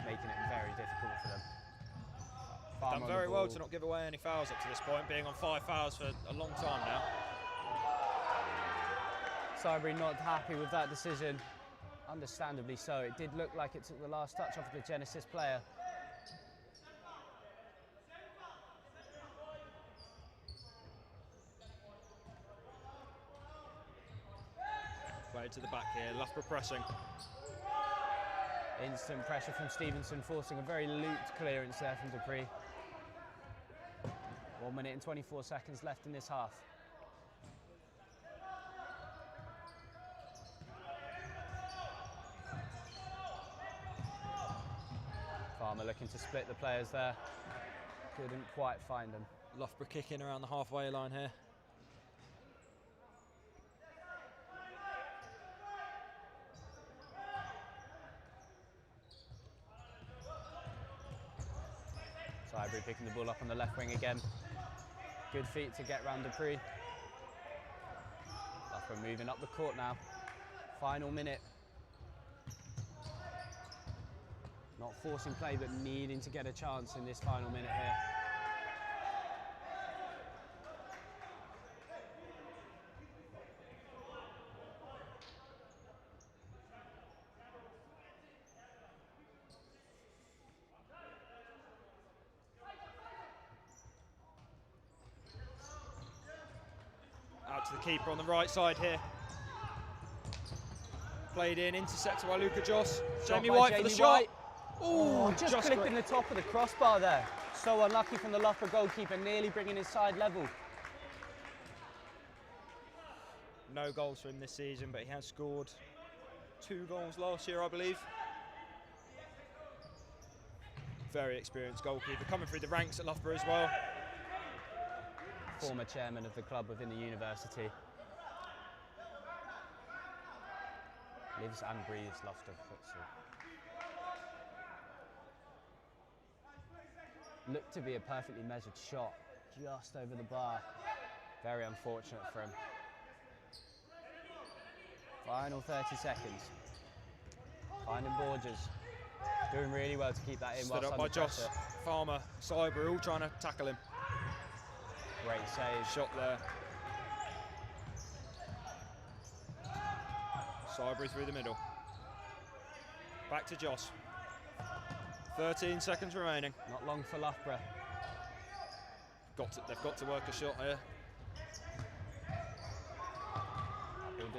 [SPEAKER 2] making it very difficult for them.
[SPEAKER 1] Done very well to not give away any fouls up to this point, being on 5 fouls for a long time now.
[SPEAKER 2] Cybury not happy with that decision, understandably so. It did look like it took the last touch off the Genesis player.
[SPEAKER 1] Played to the back here, Loughborough pressing.
[SPEAKER 2] Instant pressure from Stevenson, forcing a very looped clearance there from Dupree. 1 minute and 24 seconds left in this half. Farmer looking to split the players there. Couldn't quite find them.
[SPEAKER 1] Loughborough kicking around the halfway line here.
[SPEAKER 2] Cybury picking the ball up on the left wing again. Good feet to get round Dupree. Loughborough moving up the court now. Final minute. Not forcing play, but needing to get a chance in this final minute here.
[SPEAKER 1] Out to the keeper on the right side here. Played in, intercepted by Luca Joss. Jamie White for the shot.
[SPEAKER 2] Oh, just clipping the top of the crossbar there. So unlucky from the Loughborough goalkeeper, nearly bringing his side level.
[SPEAKER 1] No goals for him this season, but he has scored 2 goals last year, I believe. Very experienced goalkeeper, coming through the ranks at Loughborough as well.
[SPEAKER 2] Former chairman of the club within the university. Lives and breathes Loughborough futsal. Looked to be a perfectly measured shot, just over the bar. Very unfortunate for him. Final 30 seconds. Finding Borges. Doing really well to keep that in.
[SPEAKER 1] Stood up by Joss, Farmer, Cyber, all trying to tackle him.
[SPEAKER 2] Great save.
[SPEAKER 1] Shot there. Cyber through the middle. Back to Joss. 13 seconds remaining.
[SPEAKER 2] Not long for Loughborough.
[SPEAKER 1] They've got to work a shot here.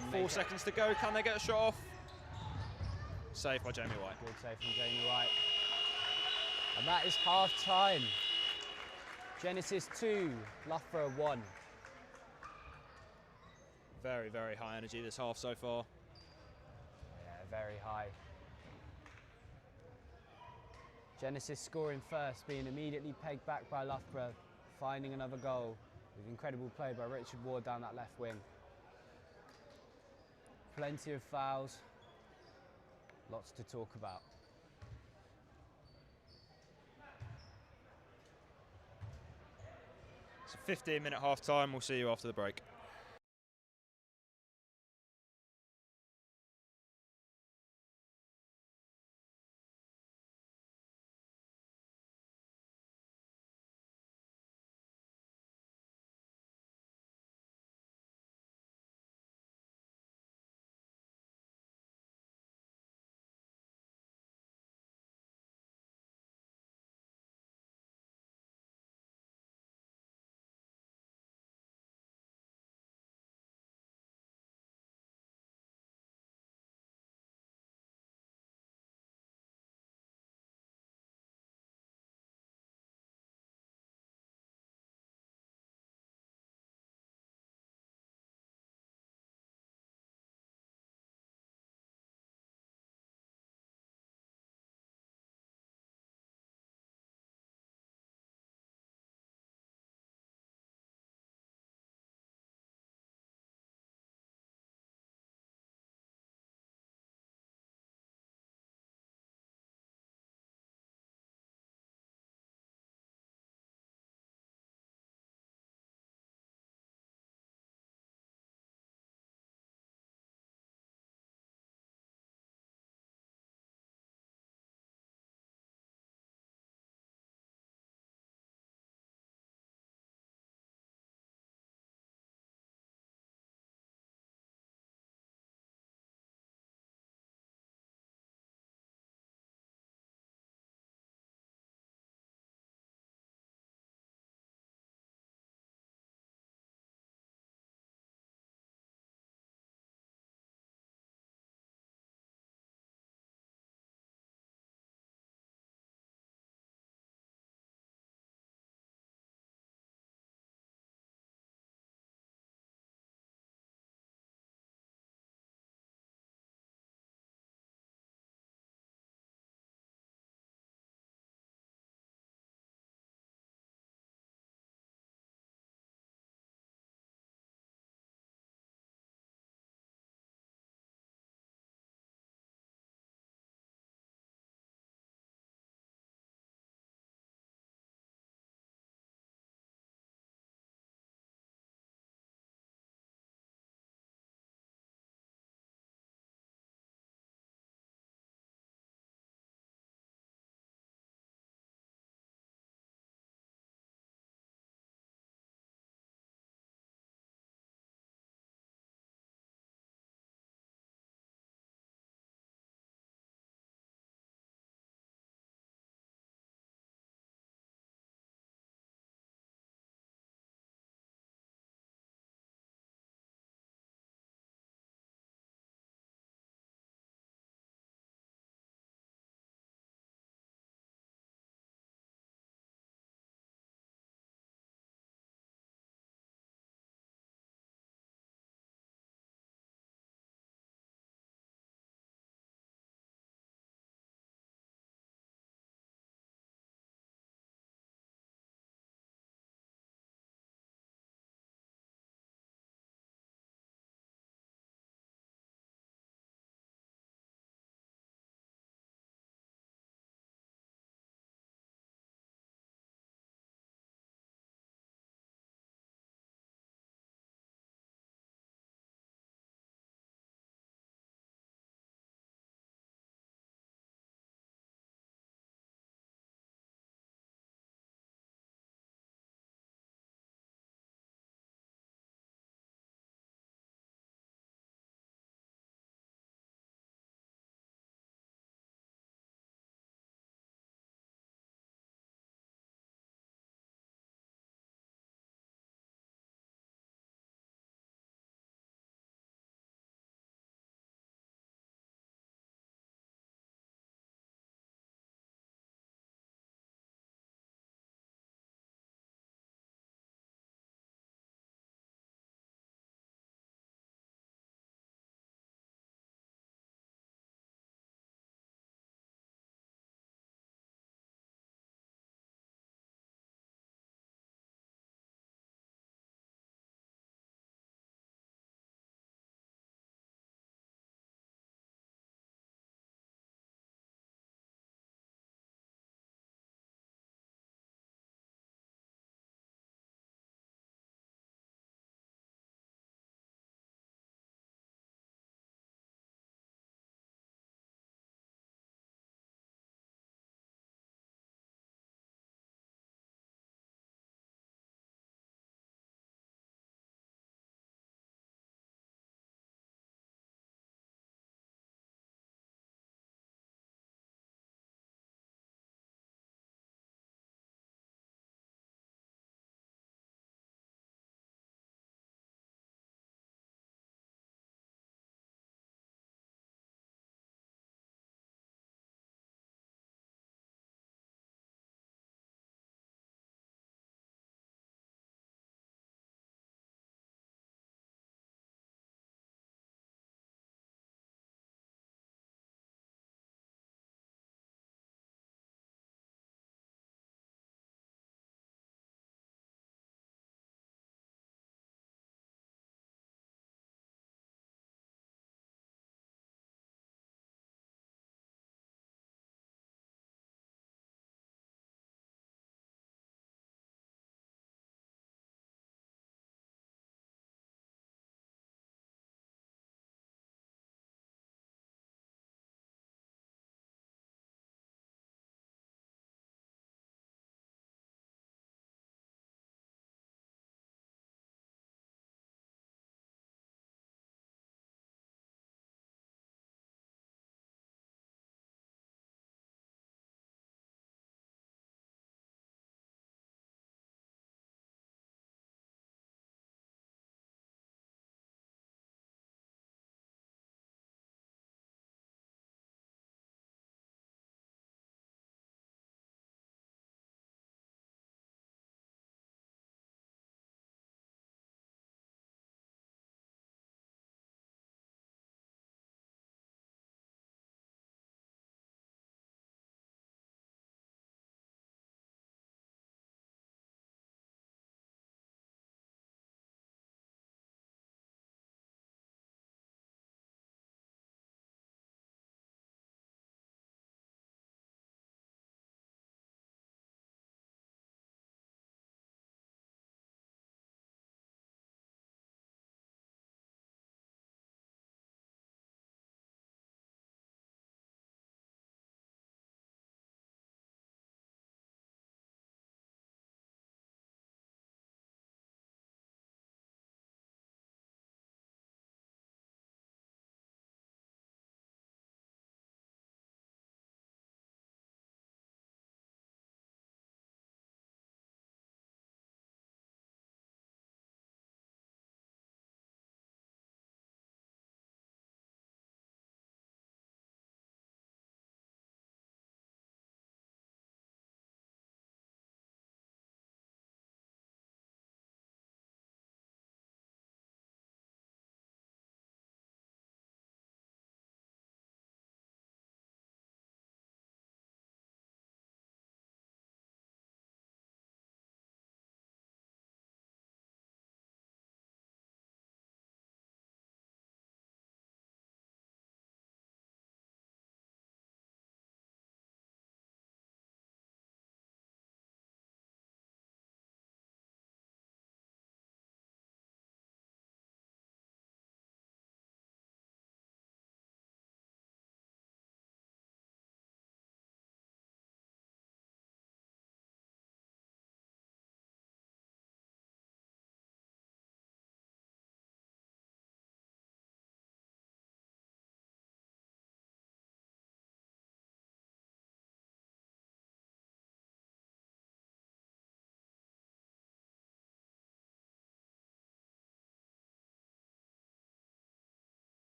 [SPEAKER 1] 4
[SPEAKER 2] make
[SPEAKER 1] seconds to go. Can they get a shot off? Saved by Jamie White.
[SPEAKER 2] Good save from Jamie White. And that is half time. Genesis 2, Loughborough 1.
[SPEAKER 1] Very, very high energy this half so far.
[SPEAKER 2] Yeah, very high. Genesis scoring first, being immediately pegged back by Loughborough, finding another goal with incredible play by Richard Ward down that left wing. Plenty of fouls, lots to talk about.
[SPEAKER 1] It's a 15-minute half time. We'll see you after the break.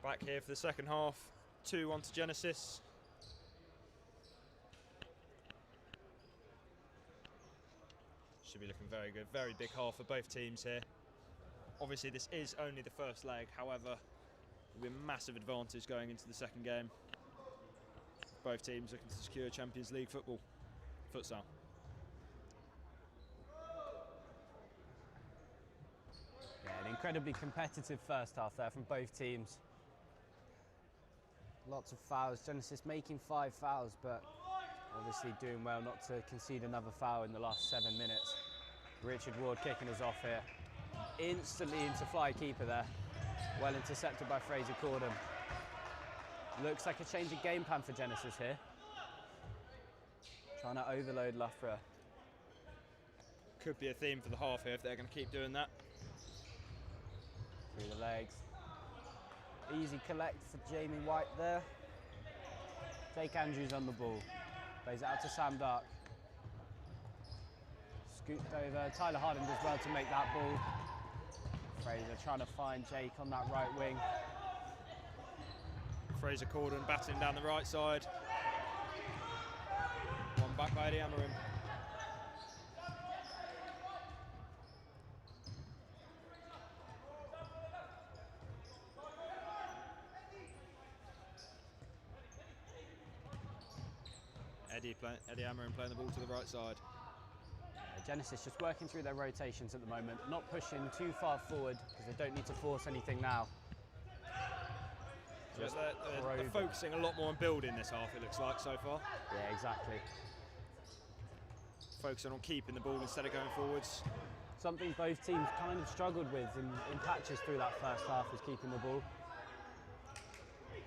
[SPEAKER 1] Back here for the second half, 2-1 to Genesis. Should be looking very good. Very big half for both teams here. Obviously this is only the first leg, however, there'll be a massive advantage going into the second game. Both teams looking to secure Champions League futsal.
[SPEAKER 2] Yeah, an incredibly competitive first half there from both teams. Lots of fouls. Genesis making 5 fouls, but obviously doing well not to concede another foul in the last 7 minutes. Richard Ward kicking us off here. Instantly into fly keeper there. Well intercepted by Fraser Corden. Looks like a change of game plan for Genesis here. Trying to overload Loughborough.
[SPEAKER 1] Could be a theme for the half here if they're going to keep doing that.
[SPEAKER 2] Through the legs. Easy collect for Jamie White there. Jake Andrews on the ball. Plays it out to Sam Dark. Scooped over. Tyler Harding does well to make that ball. Fraser trying to find Jake on that right wing.
[SPEAKER 1] Fraser Corden batting down the right side. One back by Eddie Amarim. Eddie Amarim playing the ball to the right side.
[SPEAKER 2] Genesis just working through their rotations at the moment, not pushing too far forward because they don't need to force anything now.
[SPEAKER 1] Just they're focusing a lot more on building this half, it looks like, so far.
[SPEAKER 2] Yeah, exactly.
[SPEAKER 1] Focusing on keeping the ball instead of going forwards.
[SPEAKER 2] Something both teams kind of struggled with in patches through that first half was keeping the ball.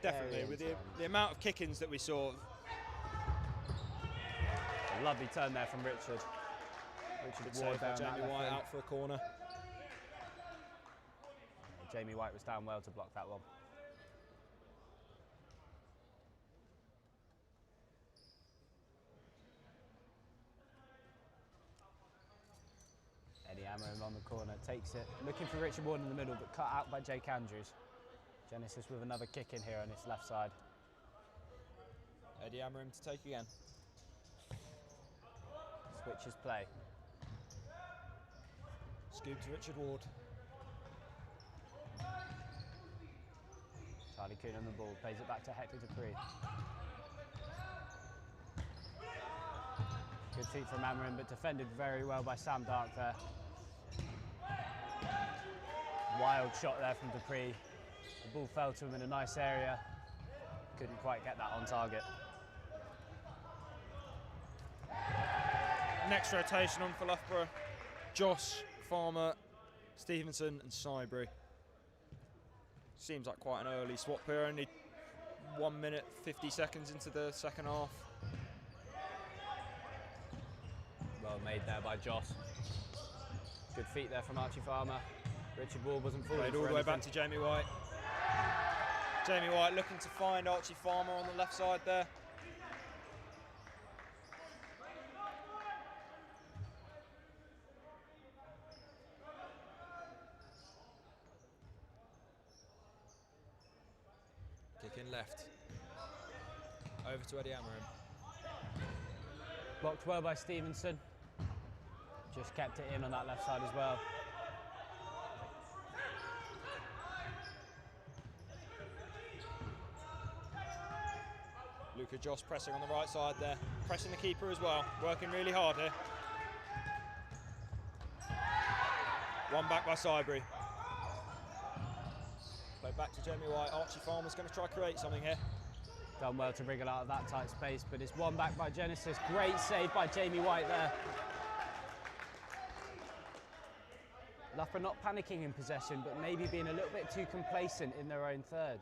[SPEAKER 1] Definitely, with the amount of kick-ins that we saw.
[SPEAKER 2] A lovely turn there from Richard. Richard Ward down
[SPEAKER 1] Jamie White out for a corner.
[SPEAKER 2] Jamie White was down well to block that one. Eddie Amarim on the corner, takes it, looking for Richard Ward in the middle, but cut out by Jake Andrews. Genesis with another kick in here on his left side.
[SPEAKER 1] Eddie Amarim to take again.
[SPEAKER 2] Switches play.
[SPEAKER 1] Scoop to Richard Ward.
[SPEAKER 2] Charlie Kuhn on the ball, plays it back to Hector Dupree. Good feet from Amarim, but defended very well by Sam Dark there. Wild shot there from Dupree. The ball fell to him in a nice area. Couldn't quite get that on target.
[SPEAKER 1] Next rotation on for Loughborough. Josh, Farmer, Stevenson and Sybri. Seems like quite an early swap here, only 1 minute 50 seconds into the second half.
[SPEAKER 2] Well made there by Josh. Good feet there from Archie Farmer. Richard Ward wasn't falling
[SPEAKER 1] Played all the way back to Jamie White. Jamie White looking to find Archie Farmer on the left side there. Kick in left. Over to Eddie Amarim.
[SPEAKER 2] Blocked well by Stevenson. Just kept it in on that left side as well.
[SPEAKER 1] Luca Joss pressing on the right side there. Pressing the keeper as well. Working really hard here. One back by Sybri. Play back to Jamie White. Archie Farmer's going to try to create something here.
[SPEAKER 2] Done well to wriggle out of that tight space, but it's one back by Genesis. Great save by Jamie White there. Loughborough not panicking in possession, but maybe being a little bit too complacent in their own third.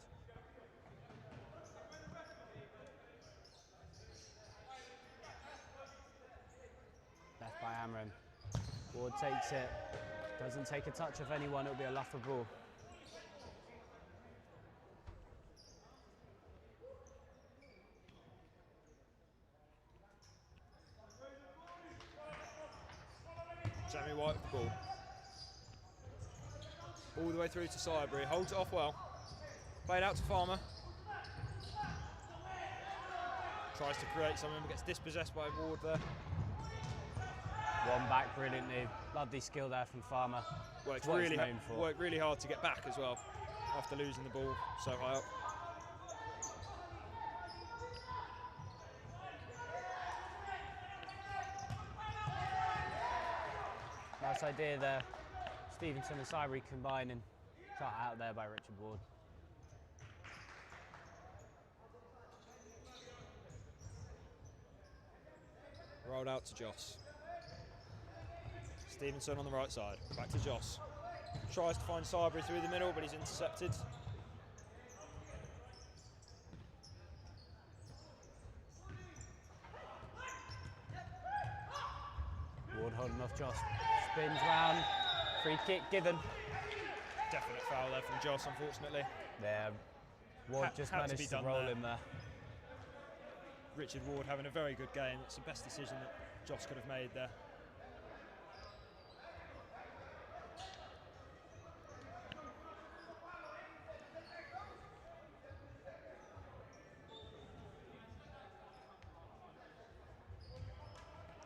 [SPEAKER 2] Left by Amarim. Ward takes it. Doesn't take a touch of anyone, it'll be a Loughborough ball.
[SPEAKER 1] Jamie White with the ball. All the way through to Sybri. Holds it off well. Played out to Farmer. Tries to create something, but gets dispossessed by Ward there.
[SPEAKER 2] One back brilliantly. Lovely skill there from Farmer.
[SPEAKER 1] Worked
[SPEAKER 2] What
[SPEAKER 1] really,
[SPEAKER 2] he's known for.
[SPEAKER 1] worked really hard to get back as well after losing the ball so high up.
[SPEAKER 2] Nice idea there. Stevenson and Cybery combining. Cut out there by Richard Ward.
[SPEAKER 1] Rolled out to Joss. Stevenson on the right side. Back to Joss. Tries to find Cybery through the middle, but he's intercepted.
[SPEAKER 2] Ward holding off Joss. Spins round. Free kick given.
[SPEAKER 1] Definite foul there from Joss, unfortunately.
[SPEAKER 2] There. Ward just
[SPEAKER 1] had to
[SPEAKER 2] managed
[SPEAKER 1] be
[SPEAKER 2] to
[SPEAKER 1] done
[SPEAKER 2] roll
[SPEAKER 1] there.
[SPEAKER 2] him there.
[SPEAKER 1] Richard Ward having a very good game. It's the best decision that Joss could have made there.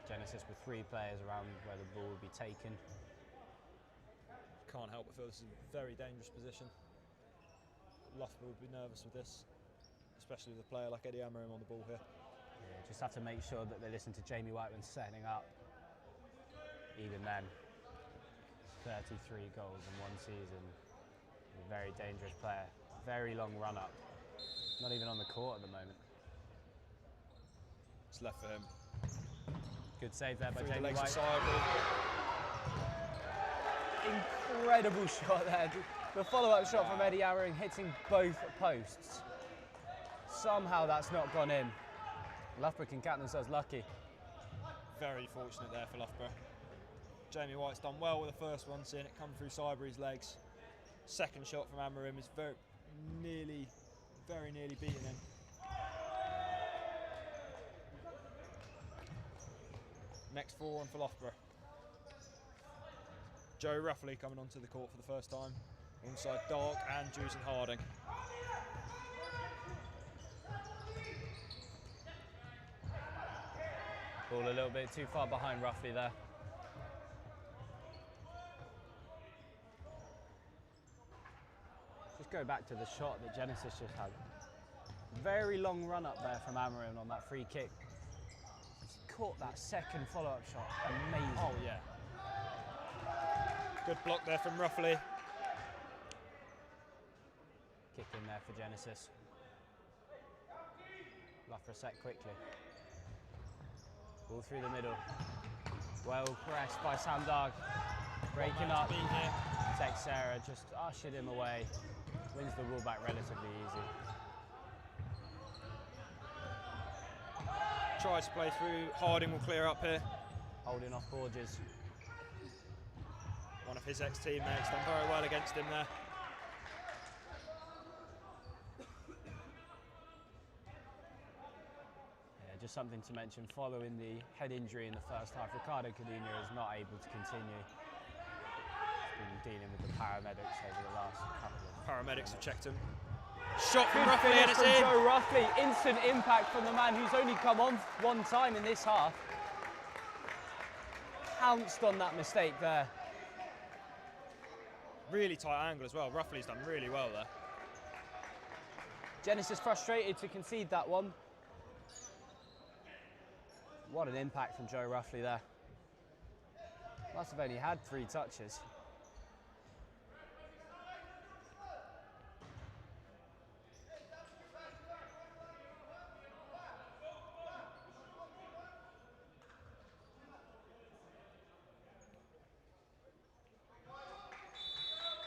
[SPEAKER 2] Genesis with 3 players around where the ball would be taken.
[SPEAKER 1] Can't help but feel this is a very dangerous position. Loughborough would be nervous with this, especially with a player like Eddie Amorim on the ball here.
[SPEAKER 2] Yeah, just have to make sure that they listen to Jamie White when setting up. Even then, 33 goals in one season. A very dangerous player. Very long run up. Not even on the court at the moment.
[SPEAKER 1] It's left for him.
[SPEAKER 2] Good save there by
[SPEAKER 1] Through the
[SPEAKER 2] Jamie
[SPEAKER 1] legs
[SPEAKER 2] White.
[SPEAKER 1] of Cybery.
[SPEAKER 2] Incredible shot there. The follow-up shot from Eddie Amorim hitting both posts. Somehow that's not gone in. Loughborough can count themselves lucky.
[SPEAKER 1] Very fortunate there for Loughborough. Jamie White's done well with the first one, seeing it come through Cybery's legs. Second shot from Amorim is very nearly beaten him. Next 4 on for Loughborough. Joe Ruffley coming onto the court for the first time, alongside Dark, Andrews and Harding.
[SPEAKER 2] Ball a little bit too far behind Ruffley there. Just go back to the shot that Genesis just had. Very long run up there from Amorim on that free kick. He's caught that second follow-up shot. Amazing.
[SPEAKER 1] Oh yeah. Good block there from Ruffley.
[SPEAKER 2] Kick in there for Genesis. Loughborough set quickly. Ball through the middle. Well pressed by Sam Darg. Breaking up. Texera just ushered him away. Wins the ball back relatively easy.
[SPEAKER 1] Tries to play through. Harding will clear up here.
[SPEAKER 2] Holding off Borges.
[SPEAKER 1] One of his ex-teammates done very well against him there.
[SPEAKER 2] Yeah, just something to mention, following the head injury in the first half, Ricardo Cadena is not able to continue. He's been dealing with the paramedics over the last couple of
[SPEAKER 1] Paramedics have
[SPEAKER 2] minutes.
[SPEAKER 1] checked him. Shot from
[SPEAKER 2] Good
[SPEAKER 1] Ruffley and
[SPEAKER 2] finish
[SPEAKER 1] it's
[SPEAKER 2] from
[SPEAKER 1] in.
[SPEAKER 2] Joe Ruffley. Instant impact from the man who's only come on one time in this half. Pounced on that mistake there.
[SPEAKER 1] Really tight angle as well. Ruffley's done really well there.
[SPEAKER 2] Genesis frustrated to concede that one. What an impact from Joe Ruffley there. Must have only had 3 touches.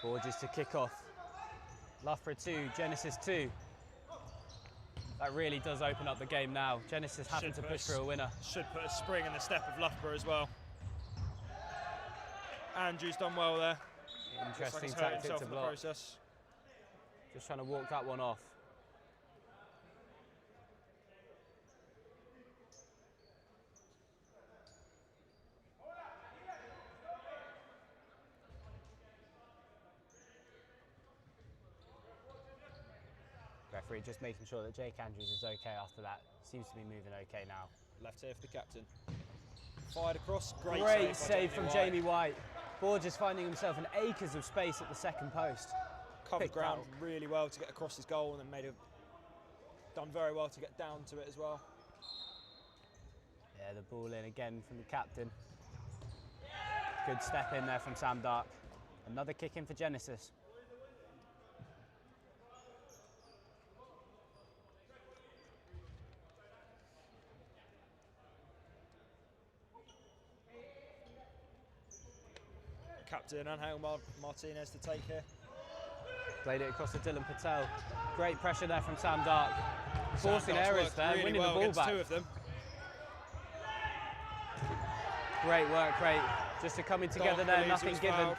[SPEAKER 2] Borges to kick off. Loughborough 2, Genesis 2. That really does open up the game now. Genesis having to push for a winner.
[SPEAKER 1] Should put a spring in the step of Loughborough as well. Andrew's done well there.
[SPEAKER 2] Interesting
[SPEAKER 1] Looks like he's hurt
[SPEAKER 2] tactic
[SPEAKER 1] himself
[SPEAKER 2] to
[SPEAKER 1] in the
[SPEAKER 2] block.
[SPEAKER 1] process.
[SPEAKER 2] Just trying to walk that one off. referee just making sure that Jake Andrews is okay after that. Seems to be moving okay now.
[SPEAKER 1] Left here for the captain. Fired across.
[SPEAKER 2] Great save
[SPEAKER 1] by
[SPEAKER 2] from Jamie White. Borges finding himself in acres of space at the second post.
[SPEAKER 1] Covered ground really well to get across his goal, and then done very well to get down to it as well.
[SPEAKER 2] Yeah, the ball in again from the captain. Good step in there from Sam Dark. Another kick in for Genesis.
[SPEAKER 1] Captain Angel Martinez to take here.
[SPEAKER 2] Played it across to Dylan Patel. Great pressure there from Sam Dark. Forcing errors there,
[SPEAKER 1] really
[SPEAKER 2] winning
[SPEAKER 1] well
[SPEAKER 2] the ball back.
[SPEAKER 1] 2 of them.
[SPEAKER 2] Great work, great. Just a coming together there, nothing given.
[SPEAKER 1] Fouled.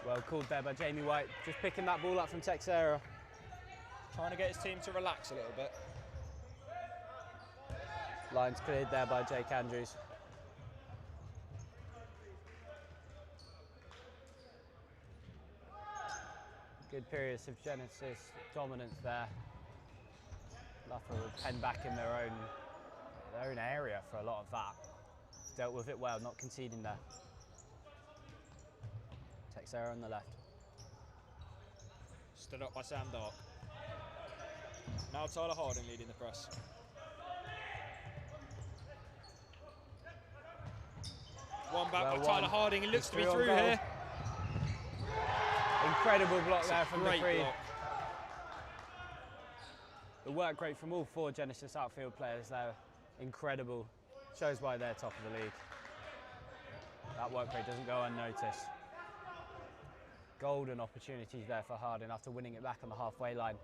[SPEAKER 2] Well called there by Jamie White. Just picking that ball up from Texera.
[SPEAKER 1] Trying to get his team to relax a little bit.
[SPEAKER 2] Lines cleared there by Jake Andrews. Good periods of Genesis dominance there. Loughborough will pen back in their own area for a lot of that. Dealt with it well, not conceding there. Texera on the left.
[SPEAKER 1] Stood up by Sam Dark. Now Tyler Harding leading the press. One back by Tyler Harding. He looks to be through here.
[SPEAKER 2] Incredible block there from the free.
[SPEAKER 1] Block.
[SPEAKER 2] The work rate from all 4 Genesis outfield players there, incredible. Shows why they're top of the league. That work rate doesn't go unnoticed. Golden opportunities there for Harding after winning it back on the halfway line.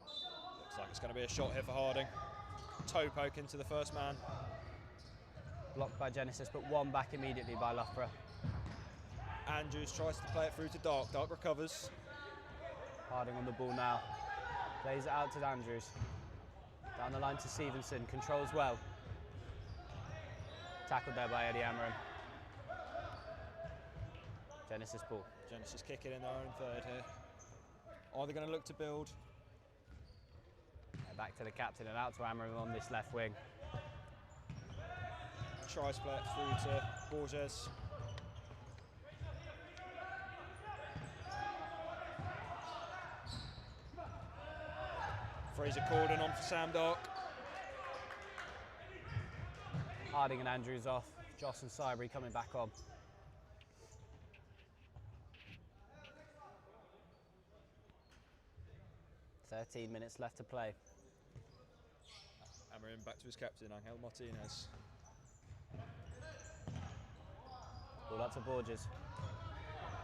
[SPEAKER 1] Looks like it's going to be a shot here for Harding. Toe poke into the first man.
[SPEAKER 2] Blocked by Genesis, but won back immediately by Loughborough.
[SPEAKER 1] Andrews tries to play it through to Dark. Dark recovers.
[SPEAKER 2] Harding on the ball now. Plays it out to Andrews. Down the line to Stevenson. Controls well. Tackled there by Eddie Amarin. Genesis ball.
[SPEAKER 1] Genesis kicking in their own third here. Are they going to look to build?
[SPEAKER 2] Back to the captain and out to Amarin on this left wing.
[SPEAKER 1] Tries to play it through to Borges. Fraser Corden on for Sam Dark.
[SPEAKER 2] Harding and Andrews off. Joss and Cybery coming back on. "13 minutes left to play."
[SPEAKER 1] Amarin back to his captain, Angel Martinez.
[SPEAKER 2] Ball up to Borges.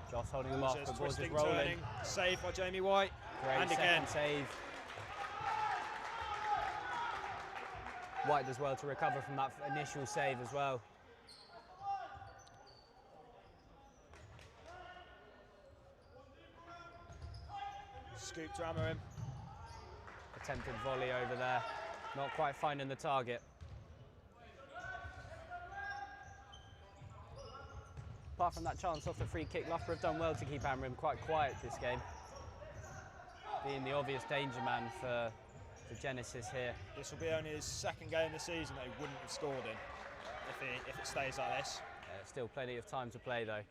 [SPEAKER 2] Joss holding him
[SPEAKER 1] Borges
[SPEAKER 2] off, but Borges
[SPEAKER 1] twisting,
[SPEAKER 2] rolling.
[SPEAKER 1] turning. Saved by Jamie White.
[SPEAKER 2] Great
[SPEAKER 1] and
[SPEAKER 2] second
[SPEAKER 1] again.
[SPEAKER 2] save. White does well to recover from that initial save as well.
[SPEAKER 1] Scoop to Amarin.
[SPEAKER 2] Attempted volley over there. Not quite finding the target. Apart from that chance off the free kick, Loughborough have done well to keep Amarin quite quiet this game. Being the obvious danger man for Genesis here.
[SPEAKER 1] This will be only his 2nd game this season that he wouldn't have scored in if it stays like this.
[SPEAKER 2] Still plenty of time to play though.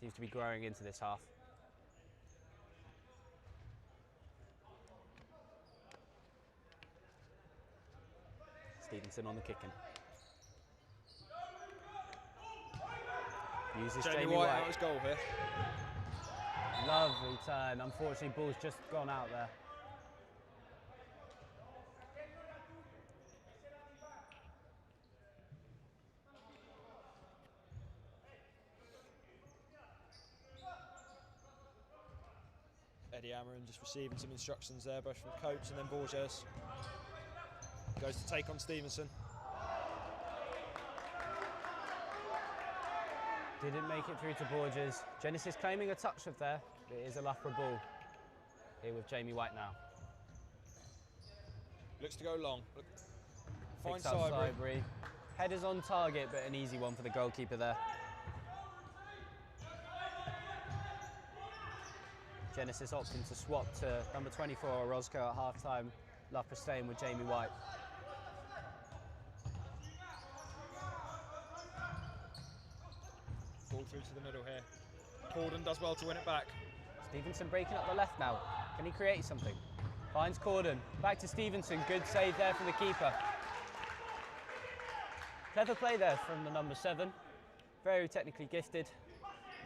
[SPEAKER 2] Seems to be growing into this half. Stevenson on the kicking. Uses Jamie White.
[SPEAKER 1] Out his goal here.
[SPEAKER 2] Lovely turn. Unfortunately, ball's just gone out there.
[SPEAKER 1] Eddie Amarin just receiving some instructions there, both from coach and then Borges. Goes to take on Stevenson.
[SPEAKER 2] Didn't make it through to Borges. Genesis claiming a touch of there. It is a Loughborough ball. Here with Jamie White now.
[SPEAKER 1] Looks to go long. Finds
[SPEAKER 2] Picks up
[SPEAKER 1] Cybery.
[SPEAKER 2] Cybery. Header's on target, but an easy one for the goalkeeper there. Genesis opting to swap to number 24, Orozco, at half-time. Loughborough staying with Jamie White.
[SPEAKER 1] Ball through to the middle here. Corden does well to win it back.
[SPEAKER 2] Stevenson breaking up the left now. Can he create something? Finds Corden. Back to Stevenson. Good save there from the keeper. Clever play there from the number 7. Very technically gifted.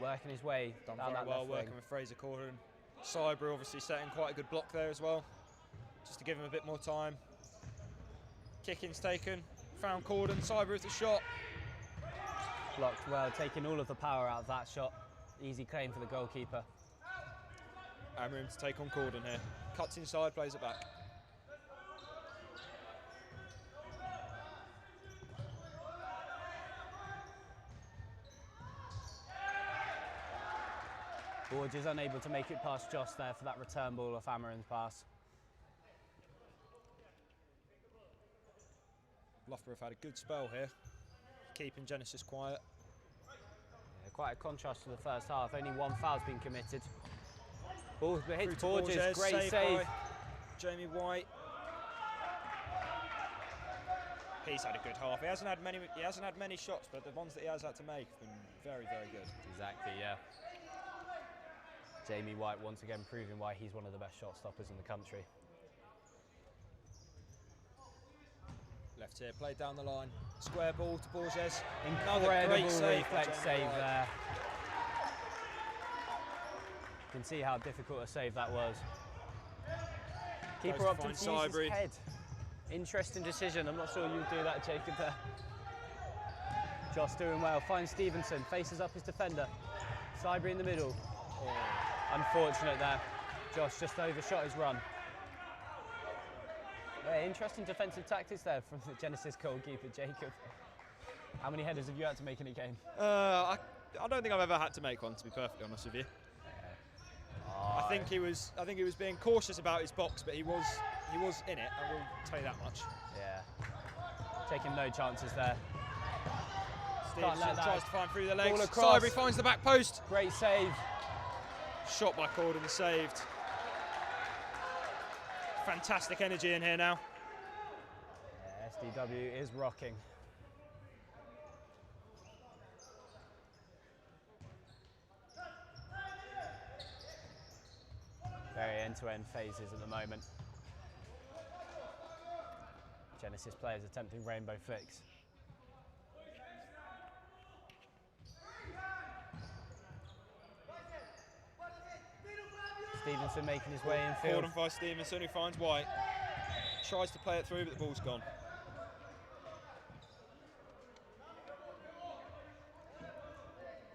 [SPEAKER 2] Working his way
[SPEAKER 1] Done
[SPEAKER 2] down
[SPEAKER 1] very
[SPEAKER 2] that
[SPEAKER 1] well
[SPEAKER 2] left
[SPEAKER 1] working
[SPEAKER 2] wing.
[SPEAKER 1] with Fraser Corden. Cyber obviously setting quite a good block there as well, just to give him a bit more time. Kicking's taken. Found Corden. Cyber with the shot.
[SPEAKER 2] Blocked well, taking all of the power out of that shot. Easy claim for the goalkeeper.
[SPEAKER 1] And room to take on Corden here. Cuts inside, plays it back.
[SPEAKER 2] Borges unable to make it past Joss there for that return ball off Amarin's pass.
[SPEAKER 1] Loughborough have had a good spell here, keeping Genesis quiet.
[SPEAKER 2] Yeah, quite a contrast to the first half. Only one foul's been committed. Ball hits
[SPEAKER 1] Through to
[SPEAKER 2] Borges, great save.
[SPEAKER 1] by Jamie White. He's had a good half. He hasn't had many shots, but the ones that he has had to make have been very, very good.
[SPEAKER 2] Exactly, yeah. Jamie White once again proving why he's one of the best shot stoppers in the country.
[SPEAKER 1] Left here, played down the line. Square ball to Borges.
[SPEAKER 2] Incredible
[SPEAKER 1] save
[SPEAKER 2] reflex
[SPEAKER 1] by Jamie
[SPEAKER 2] save
[SPEAKER 1] White.
[SPEAKER 2] there. You can see how difficult a save that was. Keeper
[SPEAKER 1] Goes to
[SPEAKER 2] opted to
[SPEAKER 1] find
[SPEAKER 2] use his
[SPEAKER 1] Cybery.
[SPEAKER 2] head. Interesting decision. I'm not sure you'd do that, Jacob, there. Josh doing well. Finds Stevenson. Faces up his defender. Cybery in the middle. Oh, unfortunate there. Josh just overshot his run. Yeah, interesting defensive tactics there from the Genesis goalkeeper, Jacob. How many headers have you had to make in a game?
[SPEAKER 1] I don't think I've ever had to make one, to be perfectly honest with you. I think he was being cautious about his box, but he was in it. I will tell you that much.
[SPEAKER 2] Yeah, taking no chances there.
[SPEAKER 1] Stevenson tries to find through the legs.
[SPEAKER 2] Ball across.
[SPEAKER 1] Cybery finds the back post.
[SPEAKER 2] Great save.
[SPEAKER 1] Shot by Corden, saved. Fantastic energy in here now.
[SPEAKER 2] Yeah, SDW is rocking. Very end-to-end phases at the moment. Genesis players attempting rainbow flicks. Stevenson making his way infield.
[SPEAKER 1] Corden by Stevenson, who finds White. Tries to play it through, but the ball's gone.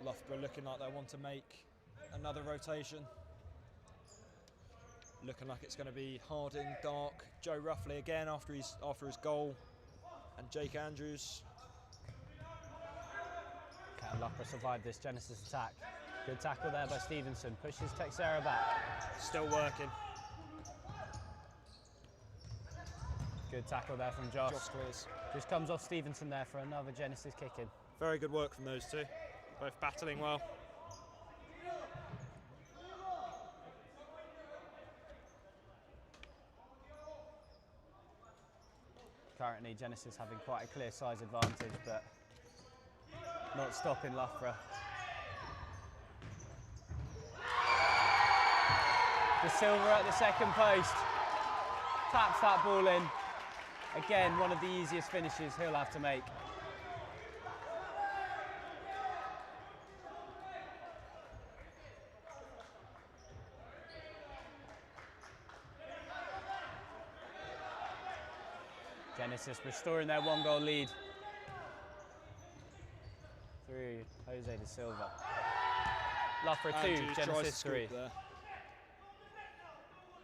[SPEAKER 1] Loughborough looking like they want to make another rotation. Looking like it's going to be Harding, Dark, Joe Ruffley again after his goal, and Jake Andrews.
[SPEAKER 2] Can Loughborough survive this Genesis attack? Good tackle there by Stevenson. Pushes Texera back.
[SPEAKER 1] Still working.
[SPEAKER 2] Good tackle there from Josh.
[SPEAKER 1] Josh clears.
[SPEAKER 2] Just comes off Stevenson there for another Genesis kick-in.
[SPEAKER 1] Very good work from those two. Both battling well.
[SPEAKER 2] Currently Genesis having quite a clear size advantage, but not stopping Loughborough. De Silva at the second post. Taps that ball in. Again, one of the easiest finishes he'll have to make. Genesis restoring their one-goal lead through Jose De Silva. Loughborough 2,
[SPEAKER 1] Andrews tries to
[SPEAKER 2] Genesis
[SPEAKER 1] scoop
[SPEAKER 2] 3.
[SPEAKER 1] there.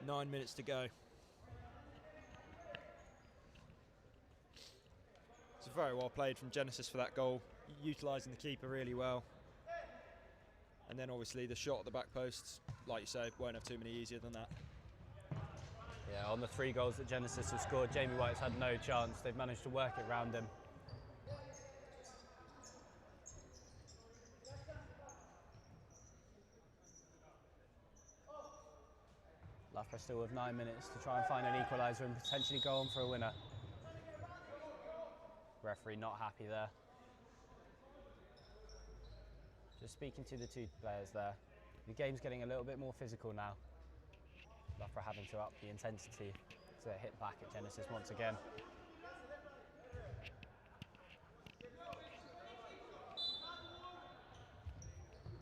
[SPEAKER 1] 9 minutes to go. It's very well played from Genesis for that goal, utilising the keeper really well. And then obviously the shot at the back post, like you say, won't have too many easier than that.
[SPEAKER 2] Yeah, on the 3 goals that Genesis have scored, Jamie White's had no chance. They've managed to work it round him. Loughborough still with 9 minutes to try and find an equaliser and potentially go on for a winner. Referee not happy there. Just speaking to the 2 players there. The game's getting a little bit more physical now. Loughborough having to up the intensity to hit back at Genesis once again.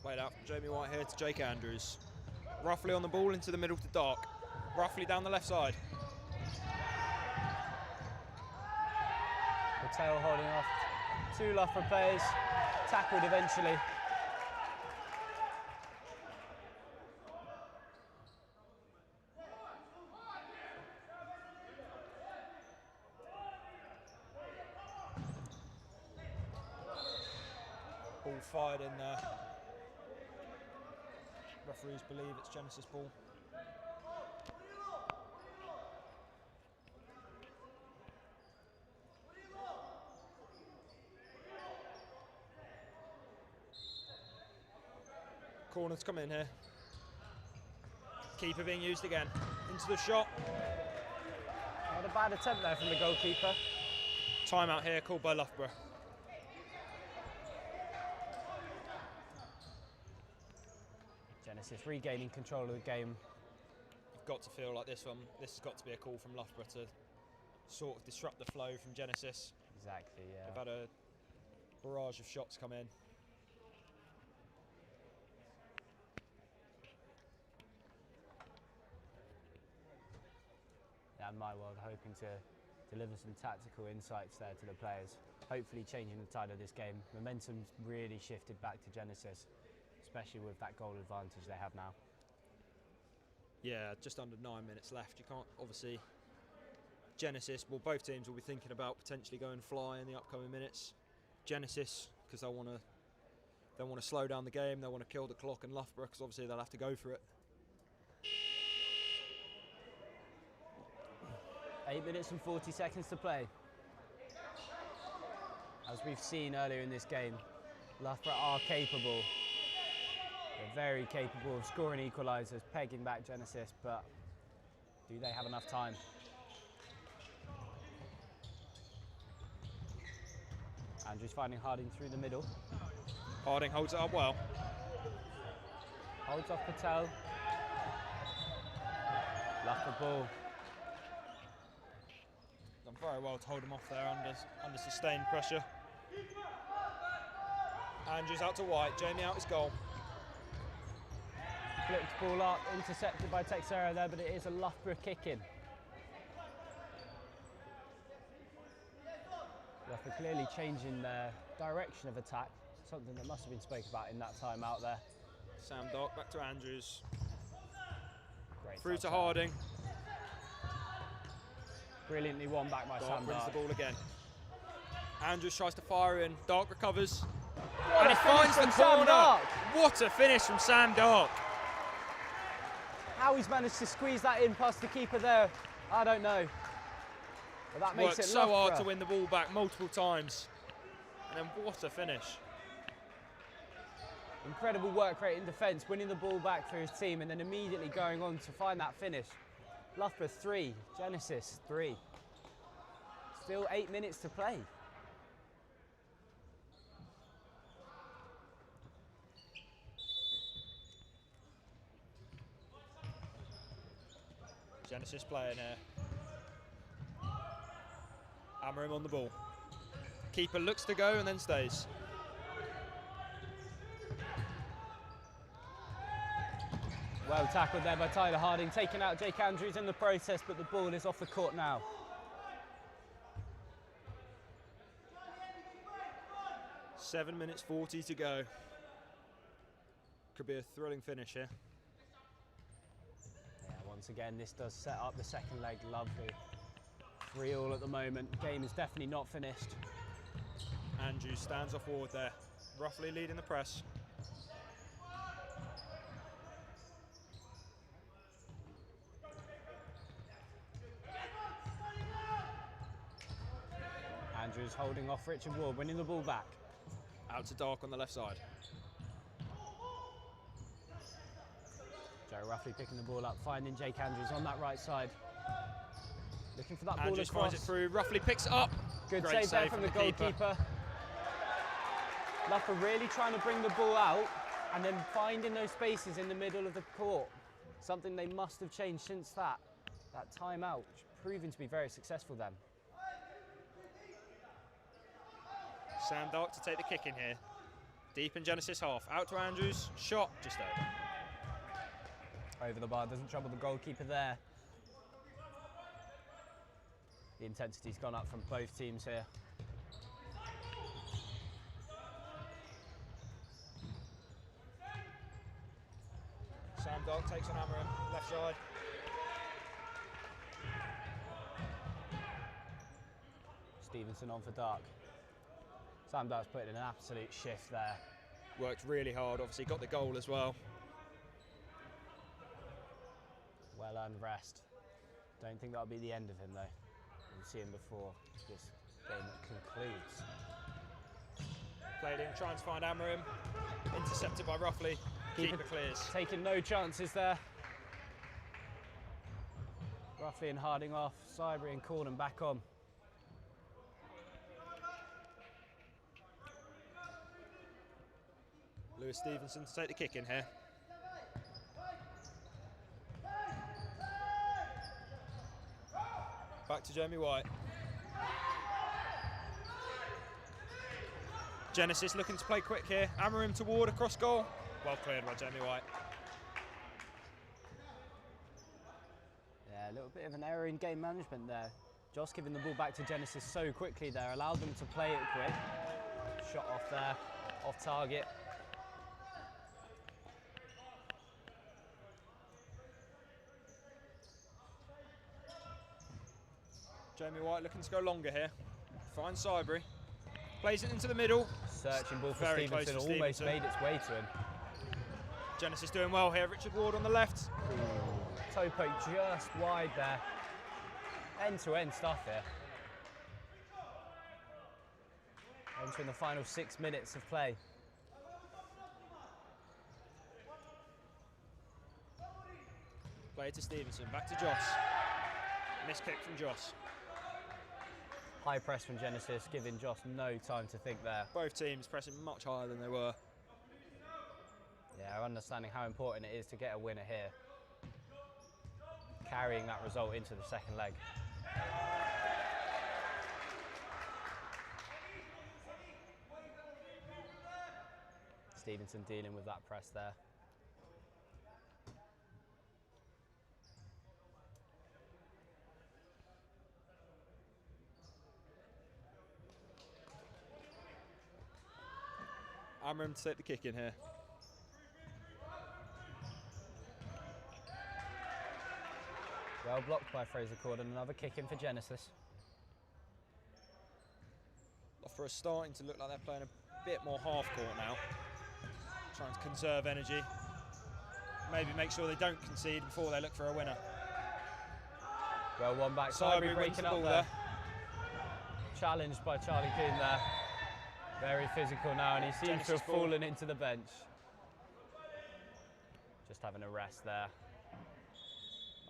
[SPEAKER 1] Played out from Jamie White here to Jake Andrews. Roughly on the ball into the middle to Dark. Roughly down the left side.
[SPEAKER 2] Patel holding off 2 Loughborough players. Tackled eventually.
[SPEAKER 1] Ball fired in there. Referees believe it's Genesis ball. Corners come in here. Keeper being used again. Into the shot.
[SPEAKER 2] Not a bad attempt there from the goalkeeper.
[SPEAKER 1] Timeout here called by Loughborough.
[SPEAKER 2] Genesis regaining control of the game.
[SPEAKER 1] You've got to feel like this has got to be a call from Loughborough to sort of disrupt the flow from Genesis.
[SPEAKER 2] Exactly, yeah.
[SPEAKER 1] They've had a barrage of shots come in.
[SPEAKER 2] And my world hoping to deliver some tactical insights there to the players. Hopefully changing the tide of this game. Momentum's really shifted back to Genesis, especially with that goal advantage they have now.
[SPEAKER 1] Yeah, just under 9 minutes left. You can't, obviously, Genesis, well, both teams will be thinking about potentially going fly in the upcoming minutes. Genesis, because they want to slow down the game, they want to kill the clock, and Loughborough, because obviously they'll have to go for it.
[SPEAKER 2] 8 minutes and 40 seconds to play. As we've seen earlier in this game, Loughborough are capable. They're very capable of scoring equalisers, pegging back Genesis, but do they have enough time? Andrews finding Harding through the middle.
[SPEAKER 1] Harding holds it up well.
[SPEAKER 2] Holds off Patel. Loughborough ball.
[SPEAKER 1] Done very well to hold him off there under sustained pressure. Andrews out to White, Jamie out his goal.
[SPEAKER 2] Flipped ball up, intercepted by Texera there, but it is a Loughborough kick-in. Loughborough clearly changing their direction of attack, something that must have been spoken about in that time out there.
[SPEAKER 1] Sam Dark back to Andrews.
[SPEAKER 2] Great
[SPEAKER 1] Through to
[SPEAKER 2] touch
[SPEAKER 1] Harding.
[SPEAKER 2] Brilliantly won back by
[SPEAKER 1] Dark
[SPEAKER 2] Sam
[SPEAKER 1] wins
[SPEAKER 2] Dark.
[SPEAKER 1] the ball again. Andrews tries to fire in. Dark recovers.
[SPEAKER 2] What
[SPEAKER 1] And he
[SPEAKER 2] a finish
[SPEAKER 1] finds the
[SPEAKER 2] from Sam
[SPEAKER 1] corner.
[SPEAKER 2] Dark.
[SPEAKER 1] What a finish from Sam Dark.
[SPEAKER 2] How he's managed to squeeze that in past the keeper there, I don't know. But that makes
[SPEAKER 1] Worked
[SPEAKER 2] it
[SPEAKER 1] so hard
[SPEAKER 2] Loughborough.
[SPEAKER 1] to win the ball back multiple times. And then what a finish.
[SPEAKER 2] Incredible work rate in defence, winning the ball back for his team and then immediately going on to find that finish. Loughborough 3, Genesis 3. Still 8 minutes to play.
[SPEAKER 1] Genesis playing here. Amarim on the ball. Keeper looks to go and then stays.
[SPEAKER 2] Well tackled there by Tyler Harding, taking out Jake Andrews in the process, but the ball is off the court now.
[SPEAKER 1] Seven minutes 40 to go. Could be a thrilling finish here.
[SPEAKER 2] Yeah, once again, this does set up the second leg lovely. 3-3 at the moment. Game is definitely not finished.
[SPEAKER 1] Andrews stands off forward there, roughly leading the press.
[SPEAKER 2] Andrews holding off Richard Ward, winning the ball back.
[SPEAKER 1] Out to Dark on the left side.
[SPEAKER 2] Joe roughly picking the ball up, finding Jake Andrews on that right side. Looking for that ball
[SPEAKER 1] Andrews
[SPEAKER 2] across.
[SPEAKER 1] finds it through, roughly picks it up.
[SPEAKER 2] Good
[SPEAKER 1] Great
[SPEAKER 2] save there from the goalkeeper. Loughborough really trying to bring the ball out and then finding those spaces in the middle of the court. Something they must have changed since that timeout, which proving to be very successful then.
[SPEAKER 1] Sam Dark to take the kick in here. Deep in Genesis half. Out to Andrews. Shot just over.
[SPEAKER 2] Over the bar, doesn't trouble the goalkeeper there. The intensity's gone up from both teams here.
[SPEAKER 1] Sam Dark takes on Amarim, left side.
[SPEAKER 2] Stevenson on for Dark. Sam Dark's putting in an absolute shift there.
[SPEAKER 1] Worked really hard, obviously got the goal as well.
[SPEAKER 2] Well earned rest. Don't think that'll be the end of him though. We'll see him before this game concludes.
[SPEAKER 1] Played in, trying to find Amarim. Intercepted by Roughly. Keeper clears.
[SPEAKER 2] Taking no chances there. Roughly and Harding off. Cybery and Corden back on.
[SPEAKER 1] Lewis Stevenson to take the kick in here. Back to Jamie White. Genesis looking to play quick here. Amarim toward across goal. Well cleared by Jamie White.
[SPEAKER 2] Yeah, a little bit of an error in game management there. Joss giving the ball back to Genesis so quickly there, allowed them to play it quick. Shot off there, off target.
[SPEAKER 1] Jamie White looking to go longer here. Finds Cybery. Plays it into the middle.
[SPEAKER 2] Searching ball for
[SPEAKER 1] Very close
[SPEAKER 2] Stevenson,
[SPEAKER 1] to
[SPEAKER 2] almost
[SPEAKER 1] Stevenson.
[SPEAKER 2] made its way to him.
[SPEAKER 1] Genesis doing well here. Richard Ward on the left.
[SPEAKER 2] Toe poke just wide there. End-to-end stuff here. Entering the final 6 minutes of play.
[SPEAKER 1] Play to Stevenson. Back to Joss. Missed kick from Joss.
[SPEAKER 2] High press from Genesis, giving Joss no time to think there.
[SPEAKER 1] Both teams pressing much higher than they were.
[SPEAKER 2] Yeah, understanding how important it is to get a winner here. Carrying that result into the second leg. Stevenson dealing with that press there.
[SPEAKER 1] Amarim to take the kick in here.
[SPEAKER 2] Well blocked by Fraser Corden, another kick in for Genesis.
[SPEAKER 1] Loughborough starting to look like they're playing a bit more half court now. Trying to conserve energy. Maybe make sure they don't concede before they look for a winner.
[SPEAKER 2] Well, one back,
[SPEAKER 1] Cybery
[SPEAKER 2] breaking up there. Challenged by Charlie Coon there. Very physical now, and he seems
[SPEAKER 1] Genesis
[SPEAKER 2] to have
[SPEAKER 1] ball.
[SPEAKER 2] fallen into the bench. Just having a rest there.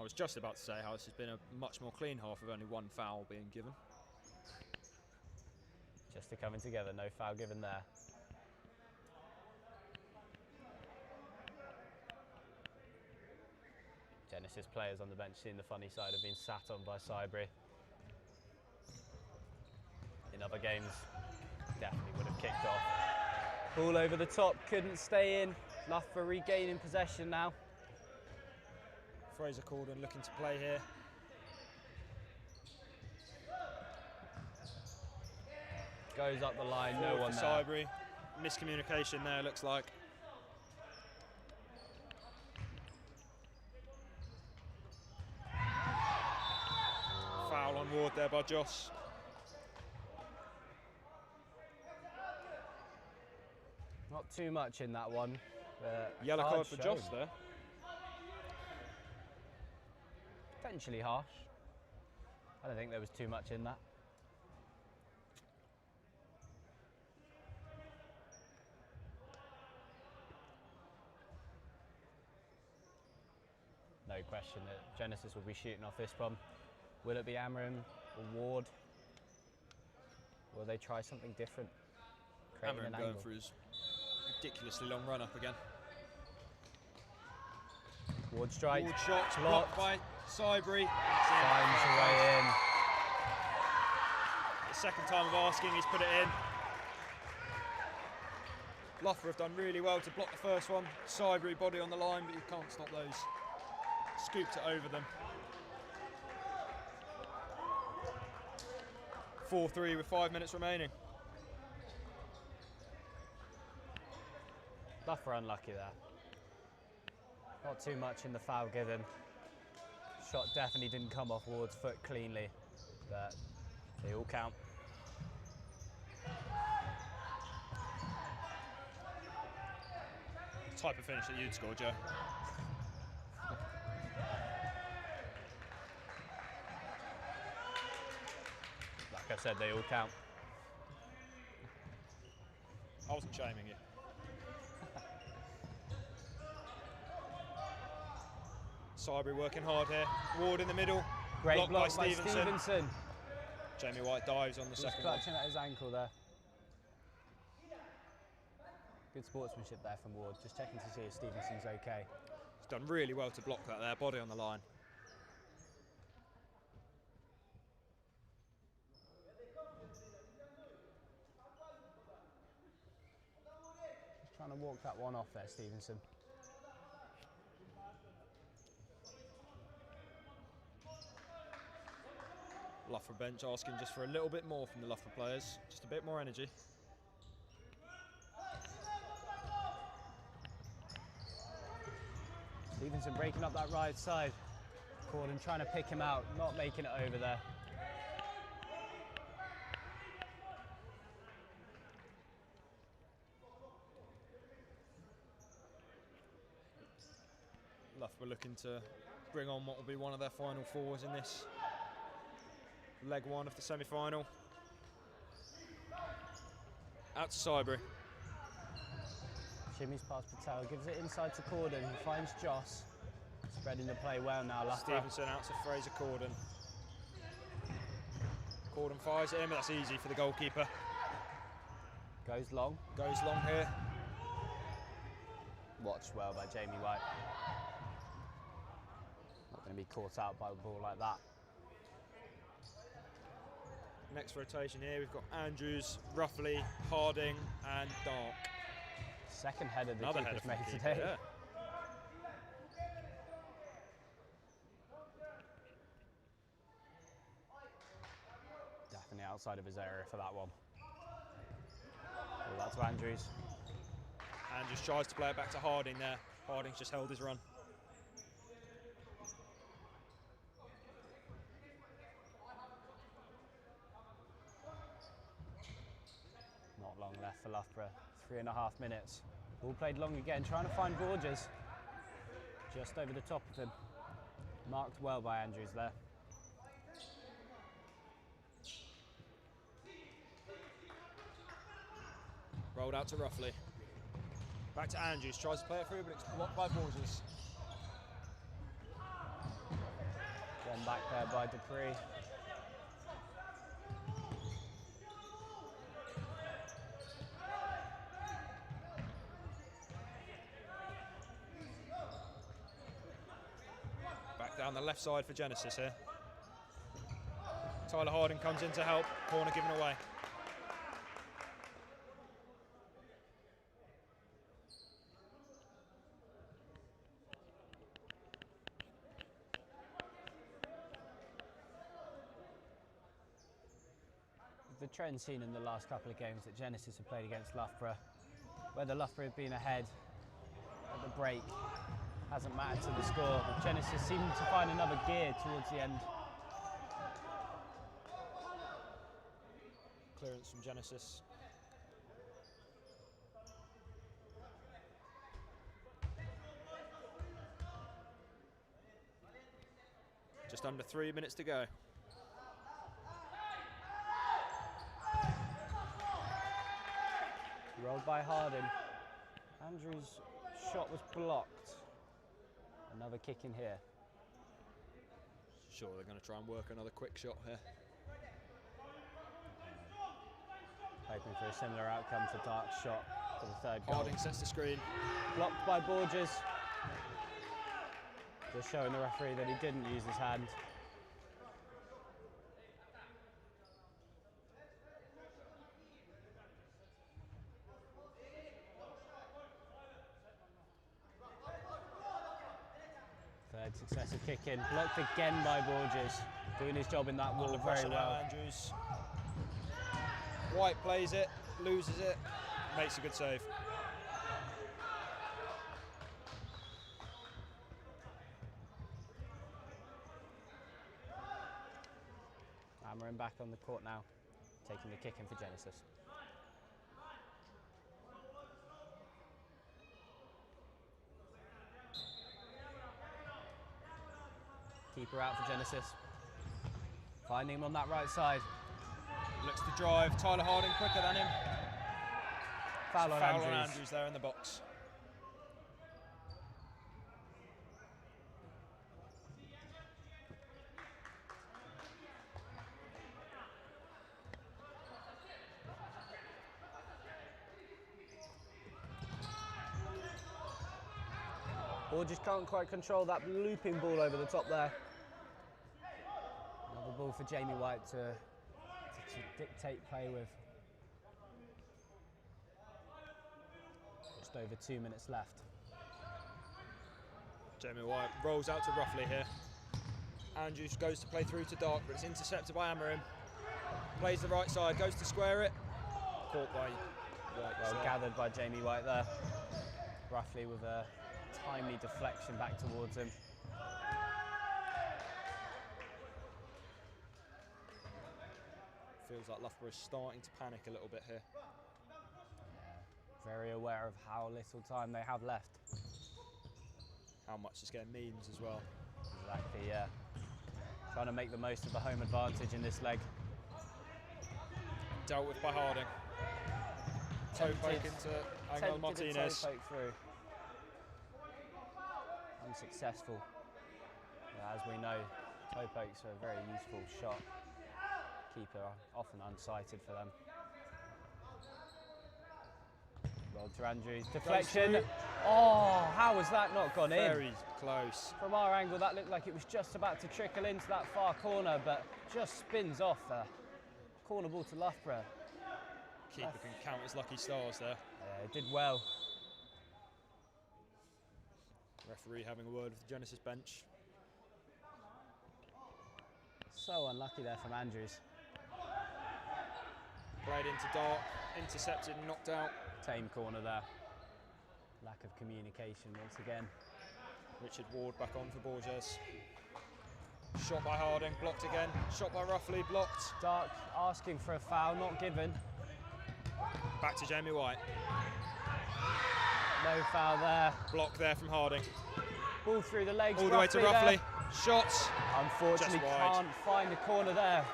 [SPEAKER 1] I was just about to say how this has been a much more clean half with only one foul being given.
[SPEAKER 2] Just to coming together, no foul given there. Genesis players on the bench seeing the funny side of being sat on by Cybery. In other games, definitely would have kicked off. Ball over the top, couldn't stay in. Loughborough regaining possession now.
[SPEAKER 1] Fraser Corden looking to play here.
[SPEAKER 2] Goes up the line,
[SPEAKER 1] Forward
[SPEAKER 2] no one
[SPEAKER 1] for
[SPEAKER 2] there.
[SPEAKER 1] Cybery. Miscommunication there, looks like. Foul on Ward there by Joss.
[SPEAKER 2] Not too much in that one. But
[SPEAKER 1] Yellow
[SPEAKER 2] hard
[SPEAKER 1] card for Joss
[SPEAKER 2] shown.
[SPEAKER 1] there.
[SPEAKER 2] Potentially harsh. I don't think there was too much in that. no question that Genesis will be shooting off this one. Will it be Amram or Ward? Will they try something different?
[SPEAKER 1] Amram going for his ridiculously long run up again.
[SPEAKER 2] Ward strike.
[SPEAKER 1] Ward shot blocked by Sybri.
[SPEAKER 2] Finds a way in.
[SPEAKER 1] The second time of asking, he's put it in. Loughborough have done really well to block the first one. Sybri body on the line, but you can't stop those. Scooped it over them. 4-3 with 5 minutes remaining.
[SPEAKER 2] Loughborough unlucky there. Not too much in the foul given. Shot definitely didn't come off Ward's foot cleanly, but they all count.
[SPEAKER 1] Type of finish that you'd score, Joe.
[SPEAKER 2] Like I said, they all count.
[SPEAKER 1] I wasn't shaming you. Sybri working hard here. Ward in the middle.
[SPEAKER 2] Great block
[SPEAKER 1] by
[SPEAKER 2] by Stevenson.
[SPEAKER 1] Jamie White dives on the second one.
[SPEAKER 2] Clutching at his ankle there. Good sportsmanship there from Ward, just checking to see if Stevenson's okay.
[SPEAKER 1] He's done really well to block that there, body on the line.
[SPEAKER 2] Just trying to walk that one off there, Stevenson.
[SPEAKER 1] Loughborough bench asking just for a little bit more from the Loughborough players, just a bit more energy.
[SPEAKER 2] Stevenson breaking up that right side. Corden trying to pick him out, not making it over there.
[SPEAKER 1] Loughborough looking to bring on what will be one of their final fours in this leg one of the semi-final. Out to Sybri.
[SPEAKER 2] Jimmy's past Patel, gives it inside to Corden, he finds Joss. Spreading the play well now, Loughborough.
[SPEAKER 1] Stevenson out to Fraser Corden. Corden fires it in, but that's easy for the goalkeeper.
[SPEAKER 2] Goes long.
[SPEAKER 1] Goes long here.
[SPEAKER 2] Watched well by Jamie White. Not going to be caught out by a ball like that.
[SPEAKER 1] Next rotation here, we've got Andrews, Ruffley, Harding and Dark.
[SPEAKER 2] Second header the
[SPEAKER 1] Another
[SPEAKER 2] keeper's
[SPEAKER 1] header
[SPEAKER 2] made
[SPEAKER 1] from the
[SPEAKER 2] today.
[SPEAKER 1] keeper, yeah.
[SPEAKER 2] Definitely outside of his area for that one. Well, that's Andrews.
[SPEAKER 1] Andrews tries to play it back to Harding there. Harding's just held his run.
[SPEAKER 2] Not long left for Loughborough. 3.5 minutes. Ball played long again, trying to find Borges. Just over the top of him. Marked well by Andrews there.
[SPEAKER 1] Rolled out to Ruffley. Back to Andrews, tries to play it through, but it's blocked by Borges.
[SPEAKER 2] One back there by Dupree.
[SPEAKER 1] Back down the left side for Genesis here. Tyler Harding comes in to help. Corner given away.
[SPEAKER 2] The trend seen in the last couple of games that Genesis have played against Loughborough, whether Loughborough have been ahead at the break, hasn't mattered to the score. But Genesis seemed to find another gear towards the end.
[SPEAKER 1] Clearance from Genesis. Just under 3 minutes to go.
[SPEAKER 2] Rolled by Harding. Andrews' shot was blocked. Another kick in here.
[SPEAKER 1] Sure, they're going to try and work another quick shot here.
[SPEAKER 2] Hoping for a similar outcome for Dark's shot for the third goal.
[SPEAKER 1] Harding sets the screen.
[SPEAKER 2] Blocked by Borges. Just showing the referee that he didn't use his hand. Third successive kick in, blocked again by Borges. Doing his job in that wall very well.
[SPEAKER 1] Andrews. White plays it, loses it, makes a good save.
[SPEAKER 2] Amarin back on the court now, taking the kick in for Genesis. Keeper out for Genesis. Finding him on that right side.
[SPEAKER 1] Looks to drive, Tyler Harding quicker than him.
[SPEAKER 2] Foul on Andrews.
[SPEAKER 1] Andrews there in the box.
[SPEAKER 2] Borges can't quite control that looping ball over the top there. Another ball for Jamie White to dictate play with. Just over 2 minutes left.
[SPEAKER 1] Jamie White rolls out to Ruffley here. Andrews goes to play through to Dark, but it's intercepted by Amarin. Plays the right side, goes to square it. Caught by White.
[SPEAKER 2] Well gathered by Jamie White there. Ruffley with a timely deflection back towards him.
[SPEAKER 1] Feels like Loughborough is starting to panic a little bit here.
[SPEAKER 2] Yeah, very aware of how little time they have left.
[SPEAKER 1] How much this game means as well.
[SPEAKER 2] Exactly, yeah. Trying to make the most of the home advantage in this leg.
[SPEAKER 1] Dealt with by Harding. Toe poke into Angel Martinez.
[SPEAKER 2] Toe poke through. Unsuccessful. Yeah, as we know, toe pokes are a very useful shot. Keeper often unsighted for them. Rolled to Andrews. Deflection. Oh, how was that not gone in?
[SPEAKER 1] Very close.
[SPEAKER 2] From our angle, that looked like it was just about to trickle into that far corner, but just spins off there. Corner ball to Loughborough.
[SPEAKER 1] Keeper can count his lucky stars there.
[SPEAKER 2] Yeah, it did well.
[SPEAKER 1] Referee having a word with the Genesis bench.
[SPEAKER 2] So unlucky there from Andrews.
[SPEAKER 1] Played into Dark, intercepted and knocked out.
[SPEAKER 2] Tame corner there. Lack of communication once again.
[SPEAKER 1] Richard Ward back on for Borges. Shot by Harding, blocked again. Shot by Ruffley, blocked.
[SPEAKER 2] Dark asking for a foul, not given.
[SPEAKER 1] Back to Jamie White.
[SPEAKER 2] No foul there.
[SPEAKER 1] Block there from Harding.
[SPEAKER 2] Ball through the legs.
[SPEAKER 1] All the way to Ruffley. Shots.
[SPEAKER 2] Unfortunately, can't find the corner there.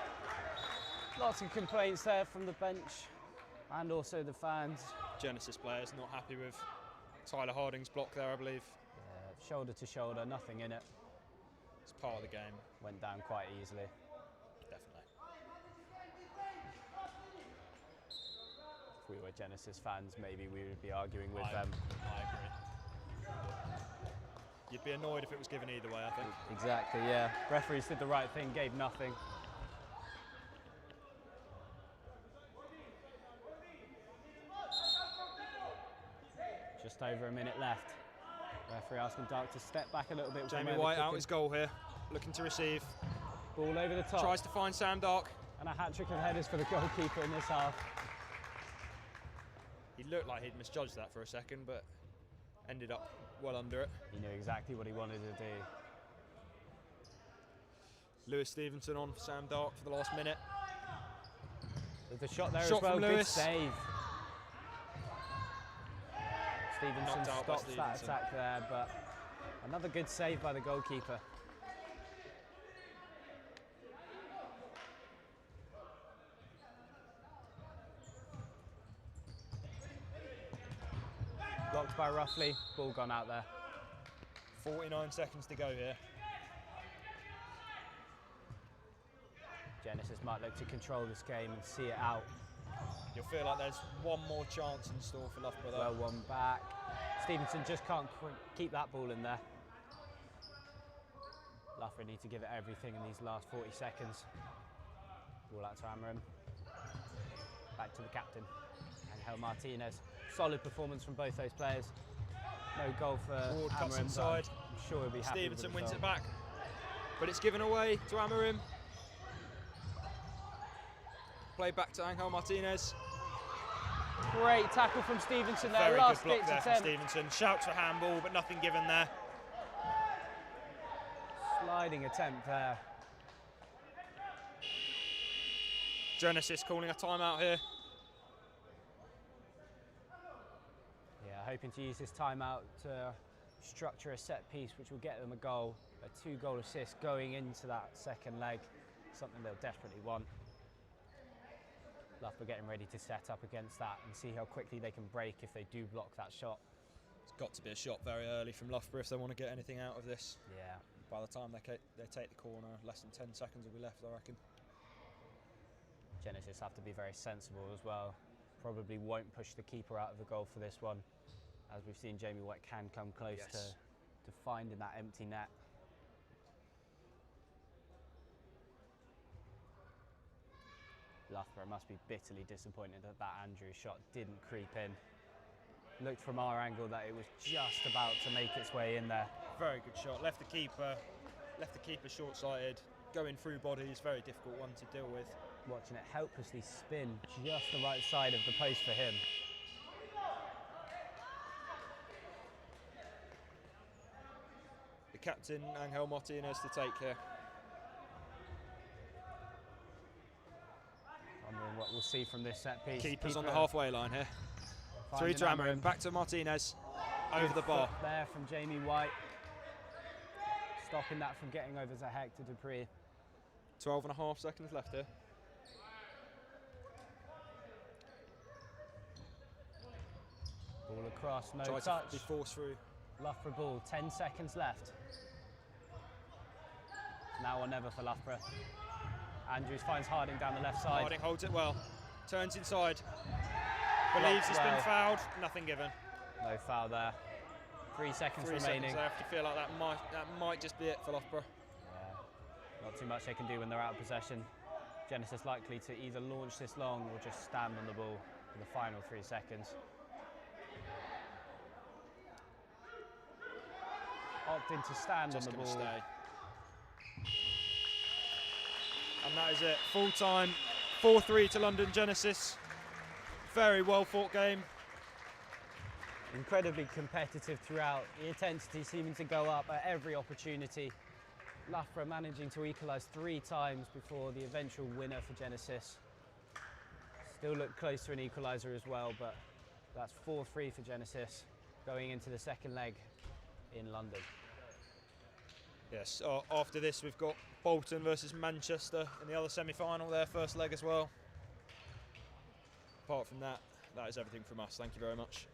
[SPEAKER 2] Lots of complaints there from the bench and also the fans.
[SPEAKER 1] Genesis players not happy with Tyler Harding's block there, I believe.
[SPEAKER 2] Yeah, shoulder to shoulder, nothing in it.
[SPEAKER 1] It's part of the game.
[SPEAKER 2] Went down quite easily.
[SPEAKER 1] Definitely.
[SPEAKER 2] If we were Genesis fans, maybe we would be arguing with them.
[SPEAKER 1] I agree. You'd be annoyed if it was given either way, I think.
[SPEAKER 2] Exactly, yeah. Referees did the right thing, gave nothing. Just over a minute left. Referee asking Dark to step back a little bit.
[SPEAKER 1] Jamie White out his goal here, looking to receive.
[SPEAKER 2] Ball over the top.
[SPEAKER 1] Tries to find Sam Dark.
[SPEAKER 2] And a hat-trick of headers for the goalkeeper in this half.
[SPEAKER 1] He looked like he'd misjudged that for a second, but ended up well under it.
[SPEAKER 2] He knew exactly what he wanted to do.
[SPEAKER 1] Lewis Stevenson on for Sam Dark for the last minute.
[SPEAKER 2] There's a shot there
[SPEAKER 1] Shot
[SPEAKER 2] as well,
[SPEAKER 1] from
[SPEAKER 2] good
[SPEAKER 1] Lewis.
[SPEAKER 2] save. Stevenson
[SPEAKER 1] Knocked out by
[SPEAKER 2] stops that
[SPEAKER 1] Stevenson.
[SPEAKER 2] attack there, but another good save by the goalkeeper. Blocked by Ruffley, ball gone out there.
[SPEAKER 1] 49 seconds to go here.
[SPEAKER 2] Genesis might look to control this game and see it out.
[SPEAKER 1] You'll feel like there's one more chance in store for Loughborough though.
[SPEAKER 2] Well, one back. Stevenson just can't keep that ball in there. Loughborough need to give it everything in these last 40 seconds. Ball out to Amarim. Back to the captain, Angel Martinez. Solid performance from both those players. No goal for
[SPEAKER 1] Ward cuts
[SPEAKER 2] Amarim,
[SPEAKER 1] inside.
[SPEAKER 2] I'm sure he'll be happy.
[SPEAKER 1] Stevenson
[SPEAKER 2] with
[SPEAKER 1] wins
[SPEAKER 2] the
[SPEAKER 1] it back, but it's given away to Amarim. Play back to Angel Martinez.
[SPEAKER 2] Great tackle from Stevenson there.
[SPEAKER 1] Very
[SPEAKER 2] Last
[SPEAKER 1] good block
[SPEAKER 2] ditch
[SPEAKER 1] there from
[SPEAKER 2] attempt.
[SPEAKER 1] Stevenson. Shouts for handball, but nothing given there.
[SPEAKER 2] Sliding attempt there.
[SPEAKER 1] Genesis calling a timeout here.
[SPEAKER 2] Yeah, hoping to use this timeout to structure a set piece which will get them a goal, a 2-goal assist going into that second leg, something they'll desperately want. Loughborough getting ready to set up against that and see how quickly they can break if they do block that shot.
[SPEAKER 1] It's got to be a shot very early from Loughborough if they want to get anything out of this.
[SPEAKER 2] Yeah.
[SPEAKER 1] By the time they take the corner, less than 10 seconds will be left, I reckon.
[SPEAKER 2] Genesis have to be very sensible as well. Probably won't push the keeper out of the goal for this one. As we've seen, Jamie White can come close to finding that empty net. Loughborough must be bitterly disappointed that that Andrews shot didn't creep in. Looked from our angle that it was just about to make its way in there.
[SPEAKER 1] Very good shot. Left the keeper short-sighted. Going through bodies, very difficult one to deal with.
[SPEAKER 2] Watching it helplessly spin just the right side of the post for him.
[SPEAKER 1] The captain, Angel Martinez, to take here.
[SPEAKER 2] Wondering what we'll see from this set piece.
[SPEAKER 1] Keeper's on the halfway line here. Through to Amarim, back to Martinez. Over the bar.
[SPEAKER 2] There from Jamie White. Stopping that from getting over to Hector Dupree.
[SPEAKER 1] 12.5 seconds left here.
[SPEAKER 2] Ball across, no
[SPEAKER 1] Try
[SPEAKER 2] touch.
[SPEAKER 1] to be forced through.
[SPEAKER 2] Loughborough ball, 10 seconds left. Now or never for Loughborough. Andrews finds Harding down the left side.
[SPEAKER 1] Harding holds it well. Turns inside. Believes he's been fouled. Nothing given.
[SPEAKER 2] No foul there. 3 seconds remaining.
[SPEAKER 1] Seconds left. You feel like that might just be it for Loughborough.
[SPEAKER 2] Yeah. Not too much they can do when they're out of possession. Genesis likely to either launch this long or just stand on the ball for the final 3 seconds. Opting to stand on the ball.
[SPEAKER 1] Stay. And that is it. Full time. 4-3 to London Genesis. Very well fought game.
[SPEAKER 2] Incredibly competitive throughout. The intensity seeming to go up at every opportunity. Loughborough managing to equalise 3 times before the eventual winner for Genesis. Still look close to an equaliser as well, but that's 4-3 for Genesis going into the second leg in London.
[SPEAKER 1] Yes, after this we've got Bolton versus Manchester in the other semi-final, their first leg as well. Apart from that, that is everything from us. Thank you very much.